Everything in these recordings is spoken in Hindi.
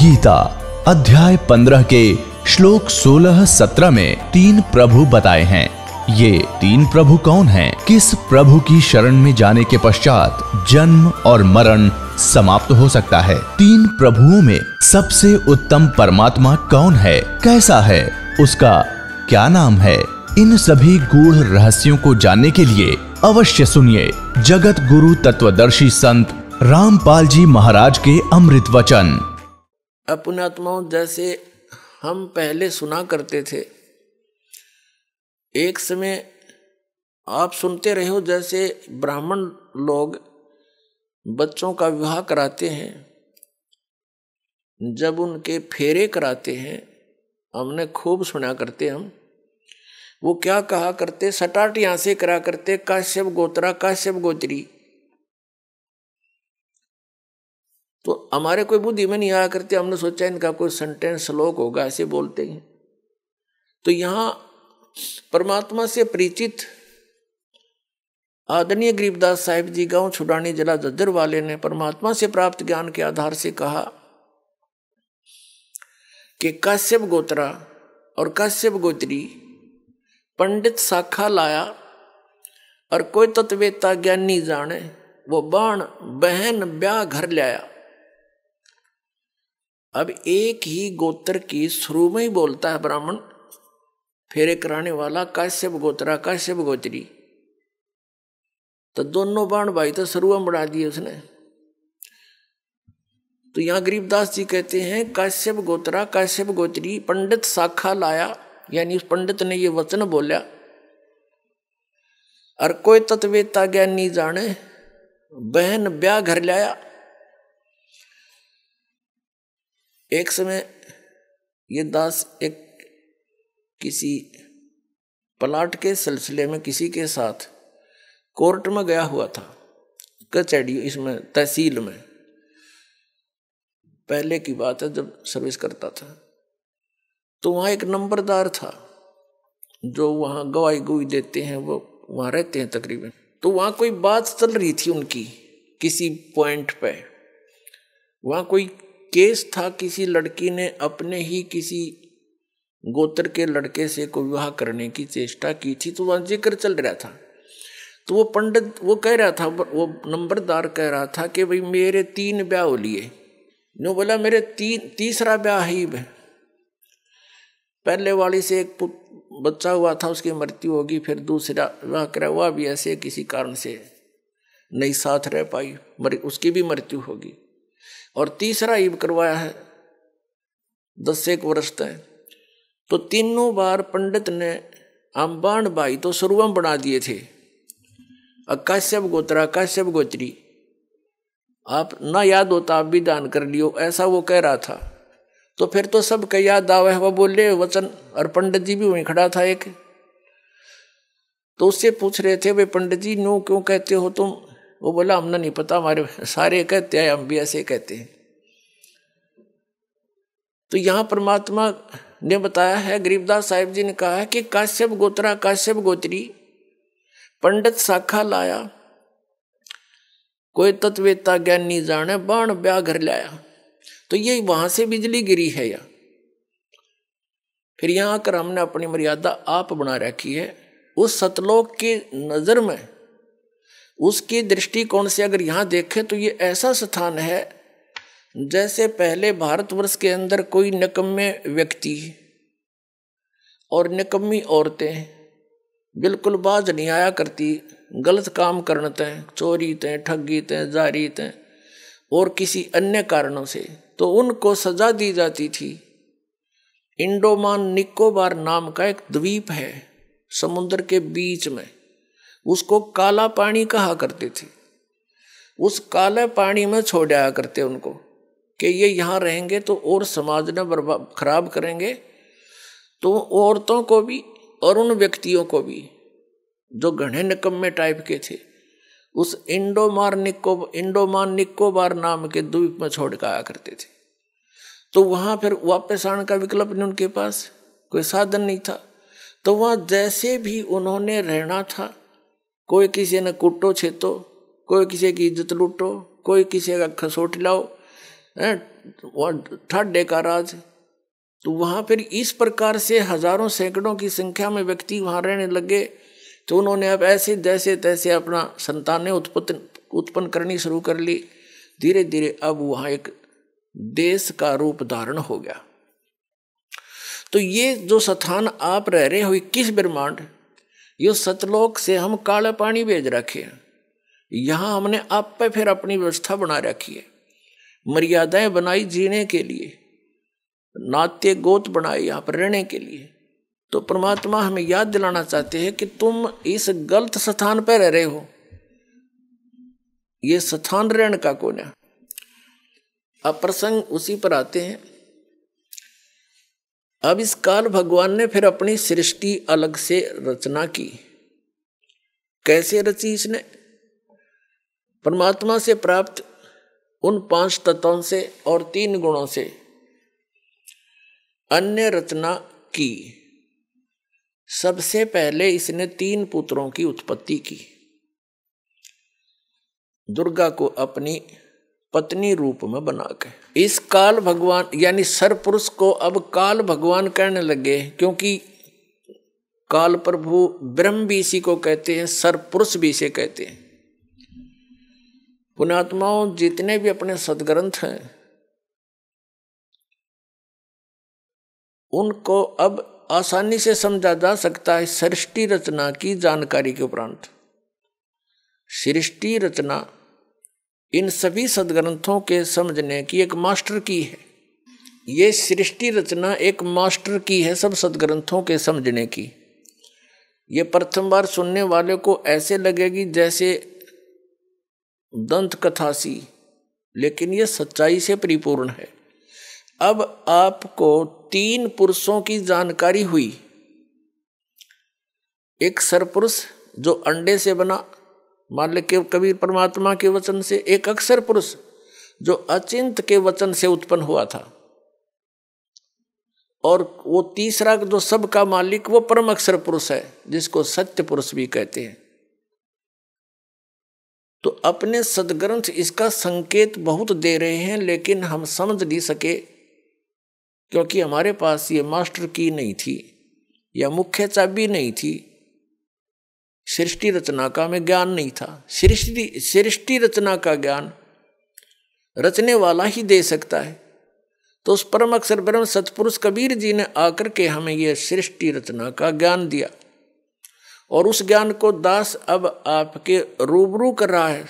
गीता अध्याय 15 के श्लोक 16-17 में 3 प्रभु बताए हैं। ये 3 प्रभु कौन हैं? किस प्रभु की शरण में जाने के पश्चात जन्म और मरण समाप्त हो सकता है? 3 प्रभुओं में सबसे उत्तम परमात्मा कौन है? कैसा है? उसका क्या नाम है? इन सभी गूढ़ रहस्यों को जानने के लिए अवश्य सुनिए जगत गुरु तत्वदर्शी संत रामपाल जी महाराज के अमृत वचन। पुण्यात्माओं, जैसे हम पहले सुना करते थे, एक समय आप सुनते रहे हो, जैसे ब्राह्मण लोग बच्चों का विवाह कराते हैं, जब उनके फेरे कराते हैं, हमने खूब सुना करते हम। वो क्या कहा करते? सटाट यहाँ से करा करते, काश्यप गोत्रा काश्यप गोत्री। तो हमारे कोई बुद्धि में नहीं आया करते, हमने सोचा इनका कोई सेंटेंस श्लोक होगा, ऐसे बोलते हैं। तो यहाँ परमात्मा से परिचित आदरणीय गरीबदास साहिब जी गांव छुड़ानी जिला जज्जर वाले ने परमात्मा से प्राप्त ज्ञान के आधार से कहा कि काश्यप गोत्रा और काश्यप गोत्री पंडित शाखा लाया और कोई तत्वेता ज्ञानी जाने, वो बाण बहन ब्याह घर लाया। अब एक ही गोत्र की शुरू में ही बोलता है ब्राह्मण फेरे कराने वाला काश्यप गोत्रा काश्यप गोत्री, तो दोनों बाण भाई तो शुरू में बढ़ा दिए उसने। तो यहां गरीबदास जी कहते हैं काश्यप गोत्रा काश्यप गोत्री पंडित शाखा लाया, यानी उस पंडित ने ये वचन बोला, और कोई तत्वेता ज्ञानी जाने बहन ब्याह घर लाया। एक समय ये दास एक किसी प्लाट के सिलसिले में किसी के साथ कोर्ट में गया हुआ था, कचहरी, इसमें तहसील में। पहले की बात है जब सर्विस करता था। तो वहाँ एक नंबरदार था जो वहाँ गवाही गुई देते हैं, वो वहाँ रहते हैं तकरीबन। तो वहाँ कोई बात चल रही थी उनकी किसी पॉइंट पे। वहाँ कोई केस था, किसी लड़की ने अपने ही किसी गोत्र के लड़के से को विवाह करने की चेष्टा की थी, तो वहाँ जिक्र चल रहा था। तो वो पंडित वो कह रहा था, वो नंबरदार कह रहा था कि भाई मेरे 3 ब्याह हो लिए। नो बोला मेरे तीसरा ब्याह ही है, पहले वाली से एक बच्चा हुआ था, उसकी मृत्यु होगी, फिर दूसरा विवाह करा, हुआ भी ऐसे किसी कारण से नहीं साथ रह पाई, उसकी भी मृत्यु होगी, और तीसरा ईब करवाया है 10 वर्ष तक। तो तीनों बार पंडित ने अम्बान भाई तो शुरुआत बना दिए थे, काश्यप गोत्रा काश्यप गोत्री, आप ना याद होता आप भी दान कर लियो, ऐसा वो कह रहा था। तो फिर तो सब का याद आवे, वो बोले वचन, और पंडित जी भी वहीं खड़ा था एक। तो उससे पूछ रहे थे, भाई पंडित जी नो क्यों कहते हो तुम? वो बोला हमने नहीं पता, हमारे सारे कहते हैं, हम भी ऐसे कहते हैं। तो यहाँ परमात्मा ने बताया है, गरीबदास साहिब जी ने कहा है कि काश्यप गोत्रा काश्यप गोत्री पंडित शाखा लाया, कोई तत्वेता ज्ञानी जाने बाण ब्याह घर लाया। तो ये वहां से बिजली गिरी है। या फिर यहाँ आकर हमने अपनी मर्यादा आप बना रखी है। उस सतलोक की नजर में, उसकी दृष्टिकोण से अगर यहाँ देखें तो ये ऐसा स्थान है जैसे पहले भारतवर्ष के अंदर कोई निकम्मे व्यक्ति और निकम्मी औरतें बिल्कुल बाज नहीं आया करती, गलत काम करते हैं, चोरी थे, ठगी थे, जारी थे और किसी अन्य कारणों से, तो उनको सजा दी जाती थी। इंडोमान निकोबार नाम का एक द्वीप है समुद्र के बीच में, उसको काला पानी कहा करते थे। उस काले पानी में छोड़ आया करते उनको कि ये यहाँ रहेंगे तो और समाज ने बर्बाद खराब करेंगे, तो औरतों को भी और उन व्यक्तियों को भी जो घने निकम्मे टाइप के थे, उस इंडोमान निकोबार नाम के द्वीप में छोड़ कर आया करते थे। तो वहाँ फिर वापस आने का विकल्प नहीं, उनके पास कोई साधन नहीं था। तो वहाँ जैसे भी उन्होंने रहना था, कोई किसी ने कुटो छेतो, कोई किसी की इज्जत लूटो, कोई किसी का खसोट लाओ, ठाडे का राज। तो वहां फिर इस प्रकार से हजारों सैकड़ों की संख्या में व्यक्ति वहां रहने लगे। तो उन्होंने अब ऐसे जैसे तैसे अपना संतानें उत्पन्न करनी शुरू कर ली। धीरे धीरे अब वहां एक देश का रूप धारण हो गया। तो ये जो स्थान आप रह रहे हो 21 ब्रह्मांड, ये सतलोक से हम काले पानी भेज रखे हैं। यहाँ हमने आप पे फिर अपनी व्यवस्था बना रखी है, मर्यादाएं बनाई जीने के लिए, नाते गोत बनाए यहाँ पर रहने के लिए। तो परमात्मा हमें याद दिलाना चाहते हैं कि तुम इस गलत स्थान पर रह रहे हो, ये स्थान रहने का कौन है। अब प्रसंग उसी पर आते हैं। अब इस काल भगवान ने फिर अपनी सृष्टि अलग से रचना की। कैसे रची इसने? परमात्मा से प्राप्त उन 5 तत्वों से और 3 गुणों से अन्य रचना की। सबसे पहले इसने 3 पुत्रों की उत्पत्ति की। दुर्गा को अपनी पत्नी रूप में बनाकर इस काल भगवान यानी सरपुरुष को अब काल भगवान कहने लगे, क्योंकि काल प्रभु ब्रह्म भी इसी को कहते हैं, सरपुरुष भी इसे कहते हैं। पुण्यात्माओं, जितने भी अपने सदग्रंथ हैं उनको अब आसानी से समझा जा सकता है सृष्टि रचना की जानकारी के उपरांत। सृष्टि रचना इन सभी सदग्रंथों के समझने की एक मास्टर की है। ये सृष्टि रचना एक मास्टर की है सब सदग्रंथों के समझने की। ये प्रथम बार सुनने वाले को ऐसे लगेगी जैसे दंत कथा सी, लेकिन ये सच्चाई से परिपूर्ण है। अब आपको 3 पुरुषों की जानकारी हुई। एक सरपुरुष जो अंडे से बना, मान ले के कबीर परमात्मा के वचन से। एक अक्षर पुरुष जो अचिंत के वचन से उत्पन्न हुआ था। और वो तीसरा जो सबका मालिक वो परम अक्षर पुरुष है, जिसको सत्य पुरुष भी कहते हैं। तो अपने सदग्रंथ इसका संकेत बहुत दे रहे हैं, लेकिन हम समझ नहीं सके, क्योंकि हमारे पास ये मास्टर की नहीं थी या मुख्य चाबी नहीं थी। सृष्टि रचना का हमें ज्ञान नहीं था। सृष्टि रचना का ज्ञान रचने वाला ही दे सकता है। तो उस परम अक्षर ब्रह्म सतपुरुष कबीर जी ने आकर के हमें यह सृष्टि रचना का ज्ञान दिया, और उस ज्ञान को दास अब आपके रूबरू कर रहा है,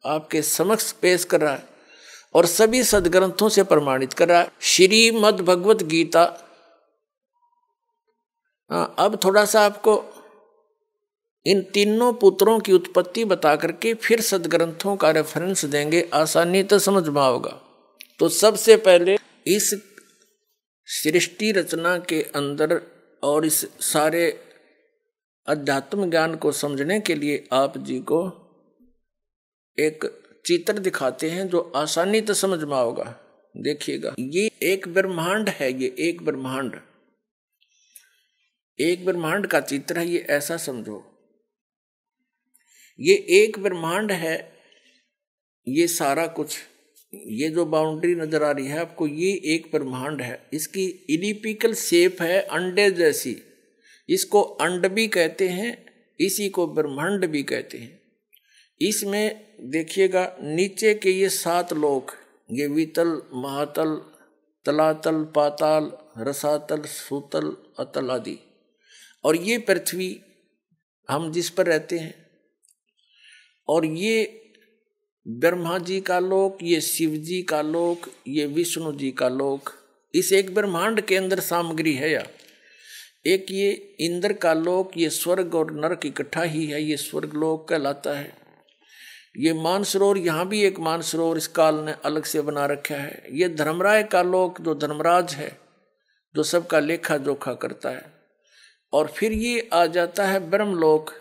आपके समक्ष पेश कर रहा है, और सभी सदग्रंथों से प्रमाणित कर रहा है। श्रीमद् भगवत गीता। अब थोड़ा सा आपको इन तीनों पुत्रों की उत्पत्ति बता करके फिर सदग्रंथों का रेफरेंस देंगे, आसानी तो समझ में आओगा। तो सबसे पहले इस सृष्टि रचना के अंदर और इस सारे अध्यात्म ज्ञान को समझने के लिए आप जी को एक चित्र दिखाते हैं जो आसानी तो समझ में आओगा। देखिएगा, ये एक ब्रह्मांड है, ये एक ब्रह्मांड का चित्र है। ये ऐसा समझो, ये एक ब्रह्मांड है। ये सारा कुछ, ये जो बाउंड्री नजर आ रही है आपको, ये एक ब्रह्मांड है। इसकी इलिप्टिकल शेप है, अंडे जैसी। इसको अंड भी कहते हैं, इसी को ब्रह्मांड भी कहते हैं। इसमें देखिएगा नीचे के ये 7 लोक, ये वितल, महातल, तलातल, पाताल, रसातल, सूतल, अतल आदि, और ये पृथ्वी हम जिस पर रहते हैं, और ये ब्रह्मा जी का लोक, ये शिव जी का लोक, ये विष्णु जी का लोक। इस एक ब्रह्मांड के अंदर सामग्री है। या एक ये इंद्र का लोक, ये स्वर्ग और नरक इकट्ठा ही है, ये स्वर्ग लोक कहलाता है। ये मानसरोवर, यहाँ भी एक मानसरोवर इस काल ने अलग से बना रखा है। ये धर्मराय का लोक जो धर्मराज है, जो सबका लेखा जोखा करता है। और फिर ये आ जाता है ब्रह्मलोक।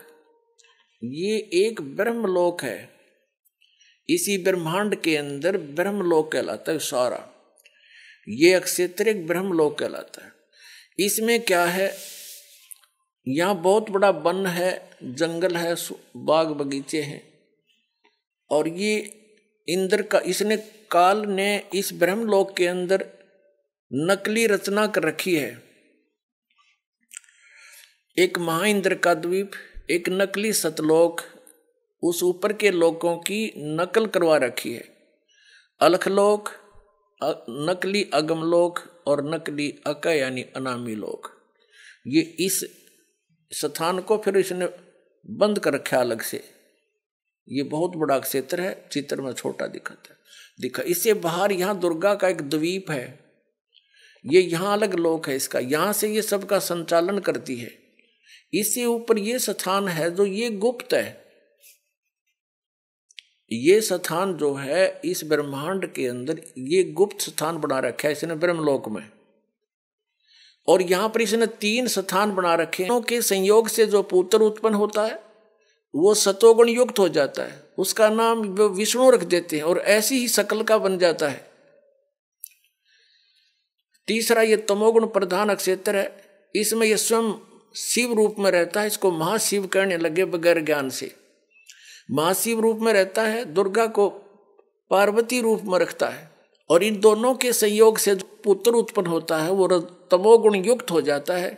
ये एक ब्रह्मलोक है, इसी ब्रह्मांड के अंदर ब्रह्मलोक कहलाता है सारा। ये अक्षेत्रिक ब्रह्मलोक कहलाता है। इसमें क्या है, यहाँ बहुत बड़ा वन है, जंगल है, बाग बगीचे हैं, और ये इंद्र का इसने काल ने इस ब्रह्मलोक के अंदर नकली रचना कर रखी है। एक महाइंद्र का द्वीप, एक नकली सतलोक, उस ऊपर के लोकों की नकल करवा रखी है। अलखलोक, नकली अगमलोक और नकली अक यानी अनामी लोक। ये इस स्थान को फिर इसने बंद कर रखा अलग से। ये बहुत बड़ा क्षेत्र है, चित्र में छोटा दिखा। इससे बाहर यहाँ दुर्गा का एक द्वीप है, ये यहाँ अलग लोक है इसका, यहाँ से ये सबका संचालन करती है। इससे ऊपर ये स्थान है जो ये गुप्त है। ये स्थान जो है इस ब्रह्मांड के अंदर ये गुप्त स्थान बना रखा है इसने ब्रह्मलोक में। और यहां पर इसने 3 स्थान बना रखे हैं के संयोग से जो पुत्र उत्पन्न होता है वो सतोगुण युक्त हो जाता है, उसका नाम विष्णु रख देते हैं और ऐसी ही शकल का बन जाता है। तीसरा ये तमोगुण प्रधान क्षेत्र है, इसमें ये स्वयं शिव रूप में रहता है। इसको महाशिव कहने लगे बगैर ज्ञान से। महाशिव रूप में रहता है, दुर्गा को पार्वती रूप में रखता है और इन दोनों के संयोग से जो पुत्र उत्पन्न होता है वो तमोगुण युक्त हो जाता है।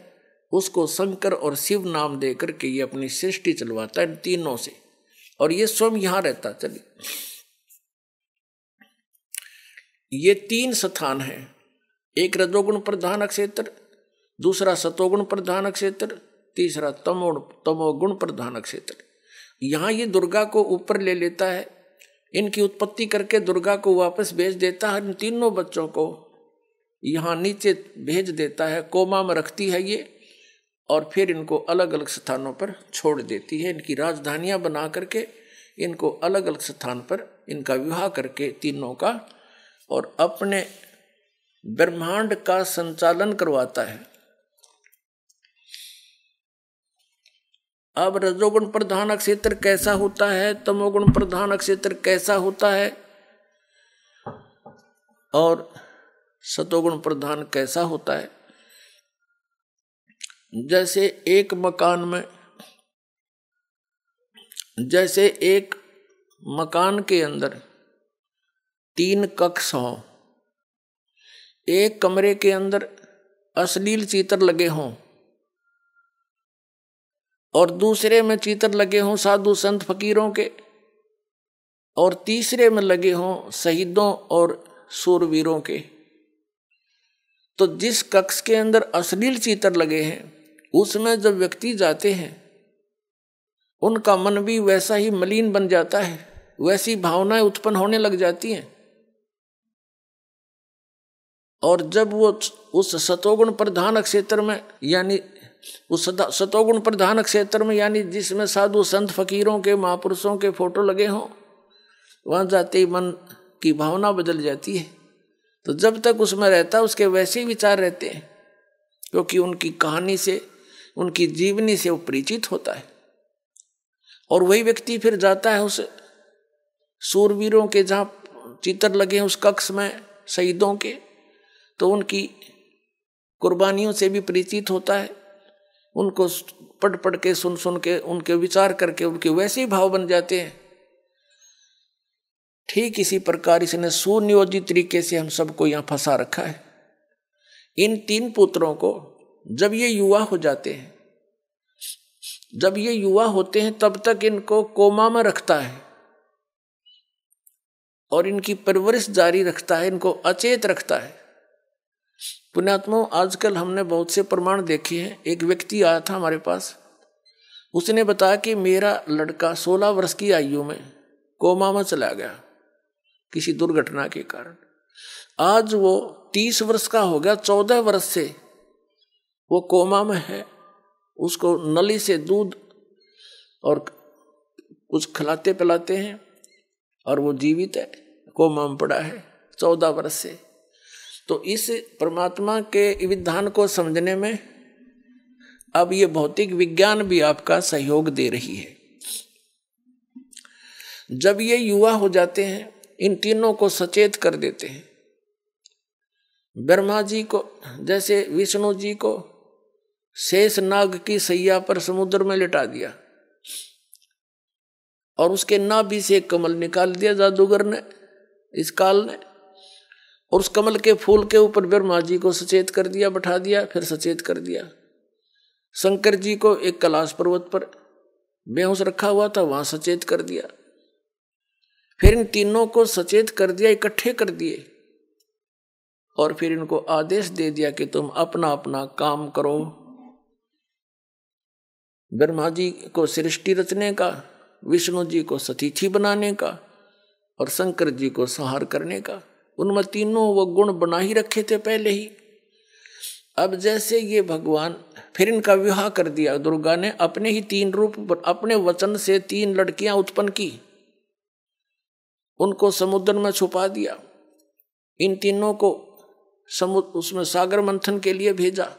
उसको शंकर और शिव नाम दे करके ये अपनी सृष्टि चलवाता है इन तीनों से, और ये स्वयं यहां रहता। चलिए, ये 3 स्थान है, एक रजोगुण प्रधान क्षेत्र, दूसरा सतोगुण प्रधान क्षेत्र, तीसरा तमोगुण प्रधान क्षेत्र। यहाँ ये दुर्गा को ऊपर ले लेता है, इनकी उत्पत्ति करके दुर्गा को वापस भेज देता है। इन तीनों बच्चों को यहाँ नीचे भेज देता है, कोमा में रखती है ये, और फिर इनको अलग अलग स्थानों पर छोड़ देती है। इनकी राजधानियां बना करके इनको अलग अलग स्थान पर इनका विवाह करके तीनों का, और अपने ब्रह्मांड का संचालन करवाता है। अब रजोगुण प्रधान क्षेत्र कैसा होता है, तमोगुण प्रधान क्षेत्र कैसा होता है, और सतोगुण प्रधान कैसा होता है। जैसे एक मकान के अंदर 3 कक्ष हों, एक कमरे के अंदर अश्लील चित्र लगे हों और दूसरे में चित्र लगे हों साधु संत फकीरों के, और तीसरे में लगे हों शहीदों और शूरवीरों के, तो जिस कक्ष के अंदर अश्लील चित्र लगे हैं उसमें जब व्यक्ति जाते हैं उनका मन भी वैसा ही मलिन बन जाता है, वैसी भावनाएं उत्पन्न होने लग जाती हैं। और जब वो उस सतोगुण प्रधान क्षेत्र में, यानी उस सतोगुण प्रधान क्षेत्र में, यानी जिसमें साधु संत फकीरों के महापुरुषों के फोटो लगे हों, वहां जाते ही मन की भावना बदल जाती है। तो जब तक उसमें रहता है उसके वैसे ही विचार रहते हैं, क्योंकि उनकी कहानी से, उनकी जीवनी से वो परिचित होता है। और वही व्यक्ति फिर जाता है उस शूरवीरों के जहाँ चित्र लगे हैं उस कक्ष में शहीदों के, तो उनकी कुर्बानियों से भी परिचित होता है। उनको पढ़ के सुन के उनके विचार करके उनके वैसे ही भाव बन जाते हैं। ठीक इसी प्रकार इसने सुनियोजित तरीके से हम सबको यहाँ फंसा रखा है। इन 3 पुत्रों को जब ये युवा हो जाते हैं, जब ये युवा होते हैं तब तक इनको कोमा में रखता है और इनकी परवरिश जारी रखता है, इनको अचेत रखता है। पुण्यात्माओं, आजकल हमने बहुत से प्रमाण देखे हैं। एक व्यक्ति आया था हमारे पास, उसने बताया कि मेरा लड़का 16 वर्ष की आयु में कोमा में चला गया किसी दुर्घटना के कारण। आज वो 30 वर्ष का हो गया, 14 वर्ष से वो कोमा में है। उसको नली से दूध और कुछ खिलाते पिलाते हैं और वो जीवित है, कोमा में पड़ा है 14 वर्ष से। तो इस परमात्मा के विधान को समझने में अब ये भौतिक विज्ञान भी आपका सहयोग दे रही है। जब ये युवा हो जाते हैं, इन तीनों को सचेत कर देते हैं। ब्रह्मा जी को, जैसे विष्णु जी को शेष नाग की सैया पर समुद्र में लिटा दिया, और उसके नाभि से एक कमल निकाल दिया जादूगर ने, इस काल ने, और उस कमल के फूल के ऊपर ब्रह्मा जी को सचेत कर दिया, बैठा दिया, फिर सचेत कर दिया। शंकर जी को एक कैलाश पर्वत पर बेहोश रखा हुआ था, वहां सचेत कर दिया। फिर इन तीनों को सचेत कर दिया, इकट्ठे कर दिए, और फिर इनको आदेश दे दिया कि तुम अपना अपना काम करो। ब्रह्मा जी को सृष्टि रचने का, विष्णु जी को सतीथि बनाने का, और शंकर जी को संहार करने का। उनमें तीनों वो गुण बना ही रखे थे पहले ही। अब जैसे ये भगवान, फिर इनका विवाह कर दिया। दुर्गा ने अपने ही 3 रूप, अपने वचन से 3 लड़कियां उत्पन्न की, उनको समुद्र में छुपा दिया। इन तीनों को समुद्र, उसमें सागर मंथन के लिए भेजा।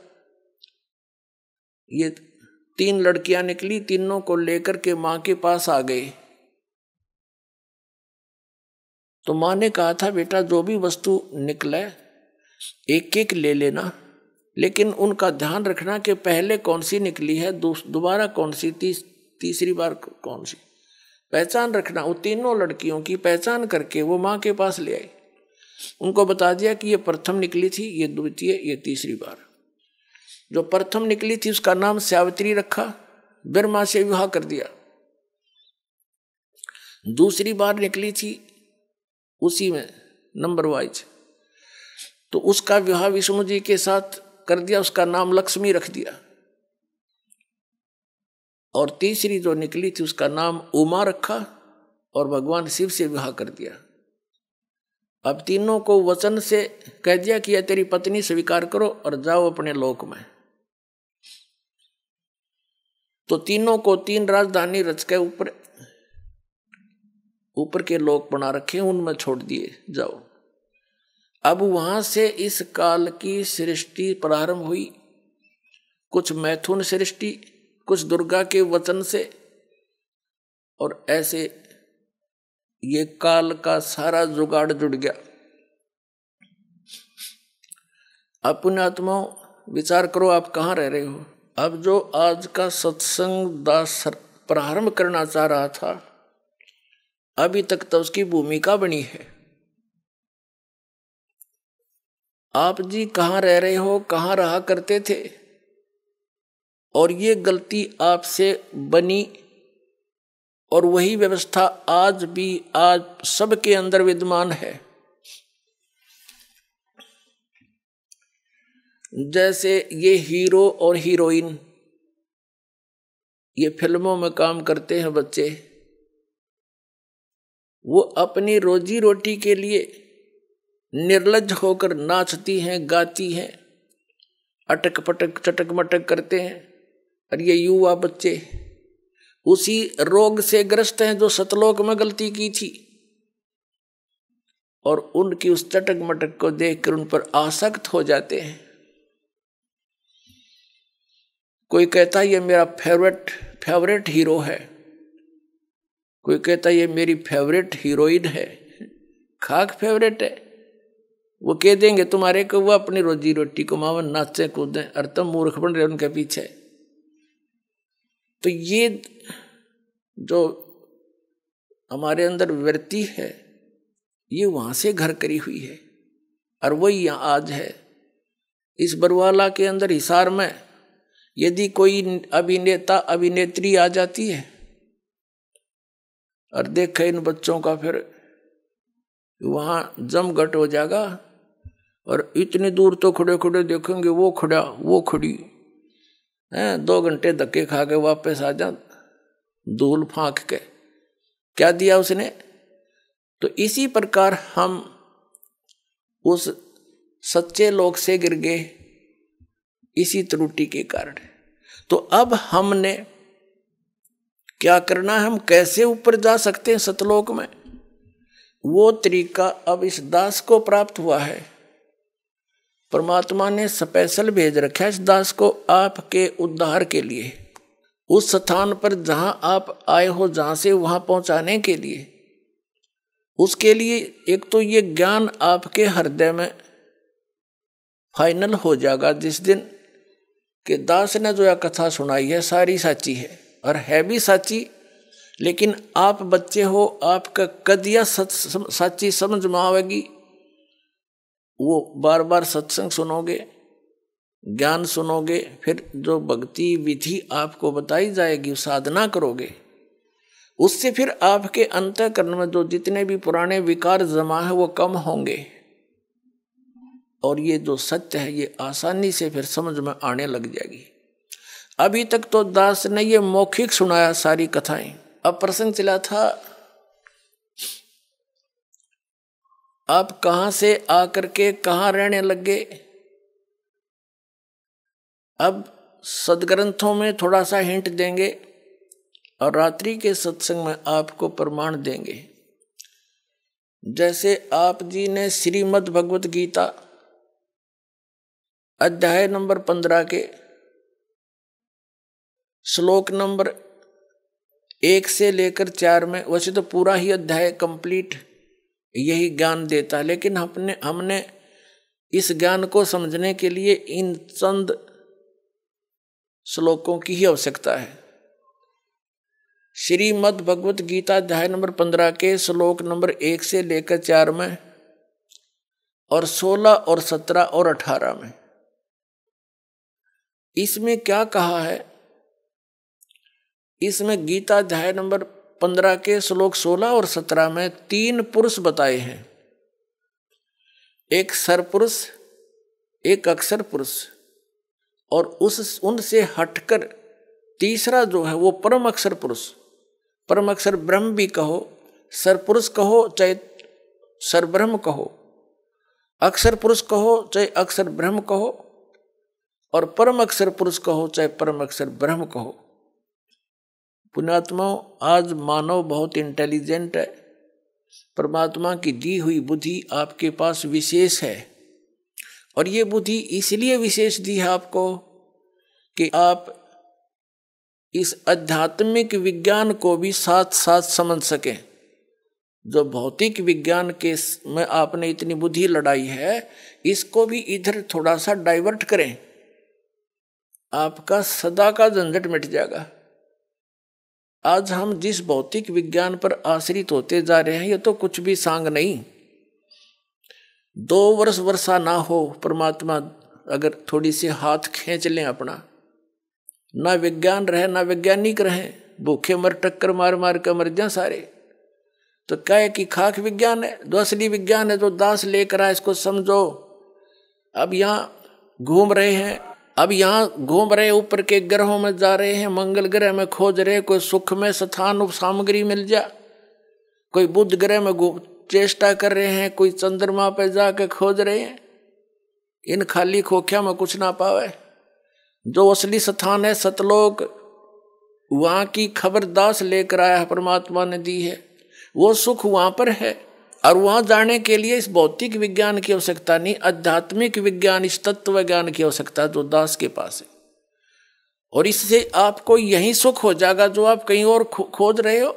ये 3 लड़कियां निकली, तीनों को लेकर के मां के पास आ गए। तो मां ने कहा था, बेटा जो भी वस्तु निकले एक एक ले लेना, लेकिन उनका ध्यान रखना कि पहले कौन सी निकली है, दोबारा कौन सी, तीसरी बार कौन सी, पहचान रखना। वो तीनों लड़कियों की पहचान करके वो मां के पास ले आए। उनको बता दिया कि ये प्रथम निकली थी, ये द्वितीय, ये तीसरी बार। जो प्रथम निकली थी उसका नाम सावित्री रखा, ब्रह्मा से विवाह कर दिया। दूसरी बार निकली थी उसी में नंबर वाइज, तो उसका विवाह विष्णु जी के साथ कर दिया, उसका नाम लक्ष्मी रख दिया। और तीसरी जो निकली थी उसका नाम उमा रखा, और भगवान शिव से विवाह कर दिया। अब तीनों को वचन से कह दिया कि यह तेरी पत्नी स्वीकार करो और जाओ अपने लोक में। तो तीनों को 3 राजधानी रच के ऊपर के लोक बना रखे, उनमें छोड़ दिए, जाओ। अब वहां से इस काल की सृष्टि प्रारंभ हुई। कुछ मैथुन सृष्टि, कुछ दुर्गा के वचन से, और ऐसे ये काल का सारा जुगाड़ जुड़ गया। अब पुण्यात्माओं विचार करो, आप कहाँ रह रहे हो। अब जो आज का सत्संग दास प्रारंभ करना चाह रहा था, अभी तक तो उसकी भूमिका बनी है। आप जी कहाँ रह रहे हो, कहाँ रहा करते थे, और ये गलती आपसे बनी, और वही व्यवस्था आज सबके अंदर विद्यमान है। जैसे ये हीरो और हीरोइन, ये फिल्मों में काम करते हैं बच्चे, वो अपनी रोजी रोटी के लिए निर्लज्ज होकर नाचती हैं, गाती हैं, अटक पटक चटक मटक करते हैं। और ये युवा बच्चे उसी रोग से ग्रस्त हैं जो सतलोक में गलती की थी, और उनकी उस चटक मटक को देखकर उन पर आसक्त हो जाते हैं। कोई कहता है ये मेरा फेवरेट हीरो है, कोई कहता है ये मेरी फेवरेट हीरोइन है। खाक फेवरेट है, वो कह देंगे तुम्हारे को, वो अपनी रोजी रोटी कमावन, नाचे कूदें, और तुम मूर्ख बन रहे उनके पीछे। तो ये जो हमारे अंदर वृत्ति है, ये वहां से घर करी हुई है, और वही यहाँ आज है। इस बरवाला के अंदर हिसार में यदि कोई अभिनेता अभिनेत्री आ जाती है और देखे इन बच्चों का, फिर वहां जमघट हो जाएगा। और इतनी दूर तो खड़े खड़े देखेंगे, वो खड़ा वो खड़ी है, 2 घंटे धक्के खा के वापस आ जा, धूल फांक के, क्या दिया उसने। तो इसी प्रकार हम उस सच्चे लोक से गिर गए, इसी त्रुटि के कारण। तो अब हमने क्या करना है, हम कैसे ऊपर जा सकते हैं सतलोक में, वो तरीका अब इस दास को प्राप्त हुआ है। परमात्मा ने स्पेशल भेज रखा है इस दास को आपके उद्धार के लिए, उस स्थान पर जहां आप आए हो, जहां से वहां पहुंचाने के लिए। उसके लिए एक तो ये ज्ञान आपके हृदय में फाइनल हो जाएगा जिस दिन कि दास ने जो यह कथा सुनाई है सारी साची है, और है भी साची, लेकिन आप बच्चे हो, आपका कदिया सच्ची समझ में आवेगी, वो बार बार सत्संग सुनोगे, ज्ञान सुनोगे, फिर जो भक्ति विधि आपको बताई जाएगी साधना करोगे, उससे फिर आपके अंतःकरण में जो जितने भी पुराने विकार जमा है वो कम होंगे और ये जो सत्य है ये आसानी से फिर समझ में आने लग जाएगी। अभी तक तो दास ने ये मौखिक सुनाया सारी कथाएं। अब प्रसंग चला था आप कहां से आकर के कहां रहने लगे। अब सदग्रंथों में थोड़ा सा हिंट देंगे और रात्रि के सत्संग में आपको प्रमाण देंगे। जैसे आप जी ने श्रीमद् भगवत गीता अध्याय नंबर 15 के श्लोक नंबर 1 से लेकर 4 में, वैसे तो पूरा ही अध्याय कंप्लीट यही ज्ञान देता है, लेकिन हमने इस ज्ञान को समझने के लिए इन चंद श्लोकों की ही आवश्यकता है। श्रीमद् भगवत गीता अध्याय नंबर 15 के श्लोक नंबर 1 से लेकर 4 में और 16 और 17 और 18 में, इसमें क्या कहा है। इसमें गीता अध्याय नंबर 15 के श्लोक 16 और 17 में 3 पुरुष बताए हैं, एक सरपुरुष, एक अक्षर पुरुष और उनसे हटकर तीसरा जो है वो परम अक्षर पुरुष। परम अक्षर ब्रह्म भी कहो, सरपुरुष कहो चाहे सरब्रह्म कहो, अक्षर पुरुष कहो चाहे अक्षर ब्रह्म कहो और परम अक्षर पुरुष कहो चाहे परम अक्षर ब्रह्म कहो। पुण्यात्माओं, आज मानव बहुत इंटेलिजेंट है, परमात्मा की दी हुई बुद्धि आपके पास विशेष है और ये बुद्धि इसलिए विशेष दी है आपको कि आप इस आध्यात्मिक विज्ञान को भी साथ साथ समझ सकें। जो भौतिक विज्ञान के में आपने इतनी बुद्धि लड़ाई है, इसको भी इधर थोड़ा सा डाइवर्ट करें, आपका सदा का झंझट मिट जाएगा। आज हम जिस भौतिक विज्ञान पर आश्रित होते जा रहे हैं ये तो कुछ भी सांग नहीं। 2 वर्ष वर्षा ना हो, परमात्मा अगर थोड़ी सी हाथ खींच लें अपना, ना विज्ञान रहे ना वैज्ञानिक रहे, भूखे मर टक्कर मार मार कर मर जाए सारे, तो क्या है कि खाक विज्ञान है। जो असली विज्ञान है जो दास लेकर आए इसको समझो। अब यहाँ घूम रहे हैं, अब यहाँ घूम रहे, ऊपर के ग्रहों में जा रहे हैं, मंगल ग्रह में खोज रहे कोई सुख में स्थान सामग्री मिल जा, कोई बुध ग्रह में चेष्टा कर रहे हैं, कोई चंद्रमा पे जाकर खोज रहे हैं। इन खाली खोखिया में कुछ ना पावे। जो असली स्थान है सतलोक, वहाँ की खबर दास लेकर आया है, परमात्मा ने दी है, वो सुख वहाँ पर है। और वहाँ जाने के लिए इस भौतिक विज्ञान की आवश्यकता नहीं, आध्यात्मिक विज्ञान, इस तत्व ज्ञान की आवश्यकता जो दास के पास है। और इससे आपको यही सुख हो जाएगा जो आप कहीं और खोज रहे हो।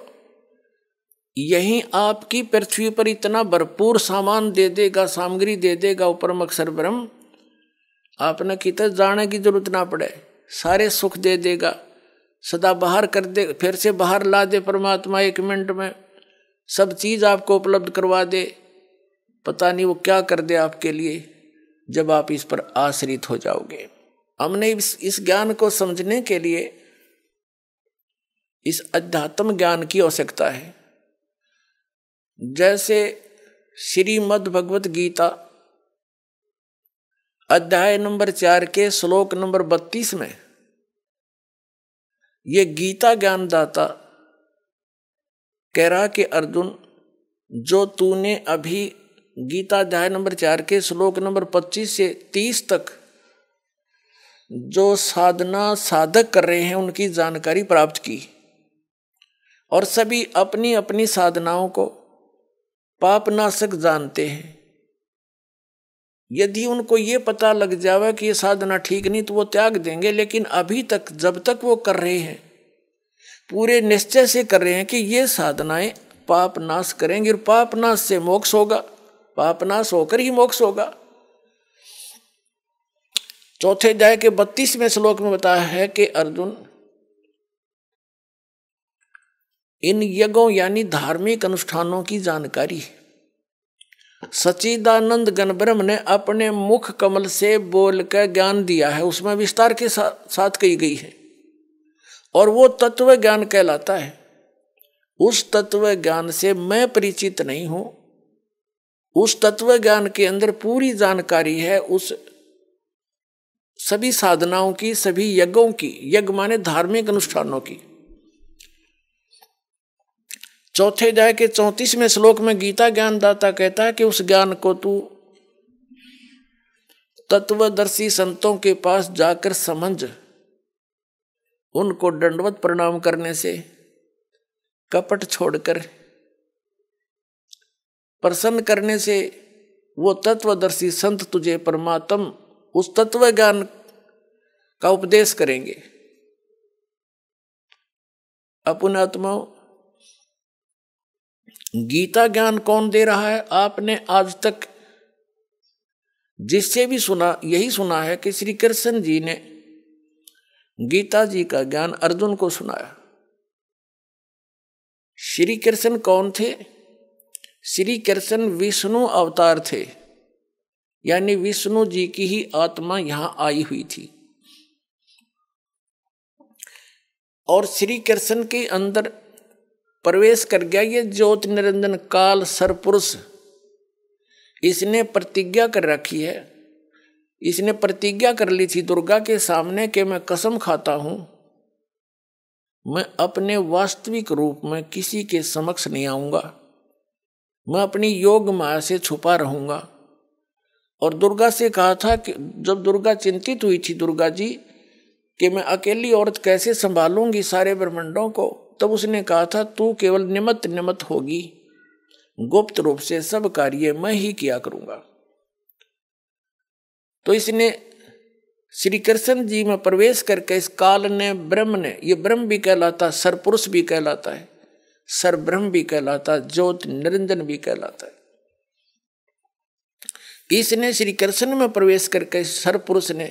यही आपकी पृथ्वी पर इतना भरपूर सामान दे देगा, सामग्री दे देगा परम अक्षर ब्रह्म, आपने कितने जाने की जरूरत ना पड़े, सारे सुख दे देगा, सदा बाहर कर दे, फिर से बाहर ला दे परमात्मा 1 मिनट में, सब चीज आपको उपलब्ध करवा दे। पता नहीं वो क्या कर दे आपके लिए जब आप इस पर आश्रित हो जाओगे। हमने इस ज्ञान को समझने के लिए इस अध्यात्म ज्ञान की आवश्यकता है। जैसे श्रीमद् भगवत गीता अध्याय नंबर 4 के श्लोक नंबर 32 में ये गीता ज्ञानदाता कह रहा कि अर्जुन, जो तूने अभी गीता अध्याय नंबर 4 के श्लोक नंबर 25 से 30 तक जो साधना साधक कर रहे हैं उनकी जानकारी प्राप्त की और सभी अपनी अपनी साधनाओं को पापनाशक जानते हैं। यदि उनको ये पता लग जावे कि ये साधना ठीक नहीं तो वो त्याग देंगे, लेकिन अभी तक जब तक वो कर रहे हैं पूरे निश्चय से कर रहे हैं कि ये साधनाएं पाप नाश करेंगे और पाप नाश से मोक्ष होगा, पाप नाश होकर ही मोक्ष होगा। चौथे अध्याय के 32वें श्लोक में बताया है कि अर्जुन, इन यज्ञों यानी धार्मिक अनुष्ठानों की जानकारी सच्चिदानंद घन ब्रह्म ने अपने मुख कमल से बोलकर ज्ञान दिया है, उसमें विस्तार के साथ कही गई है, और वो तत्व ज्ञान कहलाता है। उस तत्व ज्ञान से मैं परिचित नहीं हूं, उस तत्व ज्ञान के अंदर पूरी जानकारी है उस सभी साधनाओं की, सभी यज्ञों की, यज्ञ माने धार्मिक अनुष्ठानों की। चौथे अध्याय के 34वें श्लोक में गीता ज्ञानदाता कहता है कि उस ज्ञान को तू तत्वदर्शी संतों के पास जाकर समझ, उनको दंडवत प्रणाम करने से, कपट छोड़कर प्रसन्न करने से वो तत्वदर्शी संत तुझे परमात्म उस तत्व ज्ञान का उपदेश करेंगे। अपुणात्माओं, गीता ज्ञान कौन दे रहा है? आपने आज तक जिससे भी सुना यही सुना है कि श्री कृष्ण जी ने गीता जी का ज्ञान अर्जुन को सुनाया। श्री कृष्ण कौन थे? श्री कृष्ण विष्णु अवतार थे, यानी विष्णु जी की ही आत्मा यहां आई हुई थी, और श्री कृष्ण के अंदर प्रवेश कर गया ये ज्योत निरंजन काल सरपुरुष। इसने प्रतिज्ञा कर रखी है, इसने प्रतिज्ञा कर ली थी दुर्गा के सामने कि मैं कसम खाता हूं, मैं अपने वास्तविक रूप में किसी के समक्ष नहीं आऊंगा, मैं अपनी योग माया से छुपा रहूंगा। और दुर्गा से कहा था कि जब दुर्गा चिंतित हुई थी, दुर्गा जी, कि मैं अकेली औरत कैसे संभालूंगी सारे ब्रह्मांडों को, तब उसने कहा था तू केवल निमित्त होगी, गुप्त रूप से सब कार्य मैं ही किया करूंगा। तो इसने श्री कृष्ण जी में प्रवेश करके इस काल ने, ब्रह्म ने, ये ब्रह्म भी कहलाता, सरपुरुष भी कहलाता है, सर ब्रह्म भी कहलाता, ज्योत निरंजन भी कहलाता है। इसने श्री कृष्ण में प्रवेश करके सरपुरुष ने,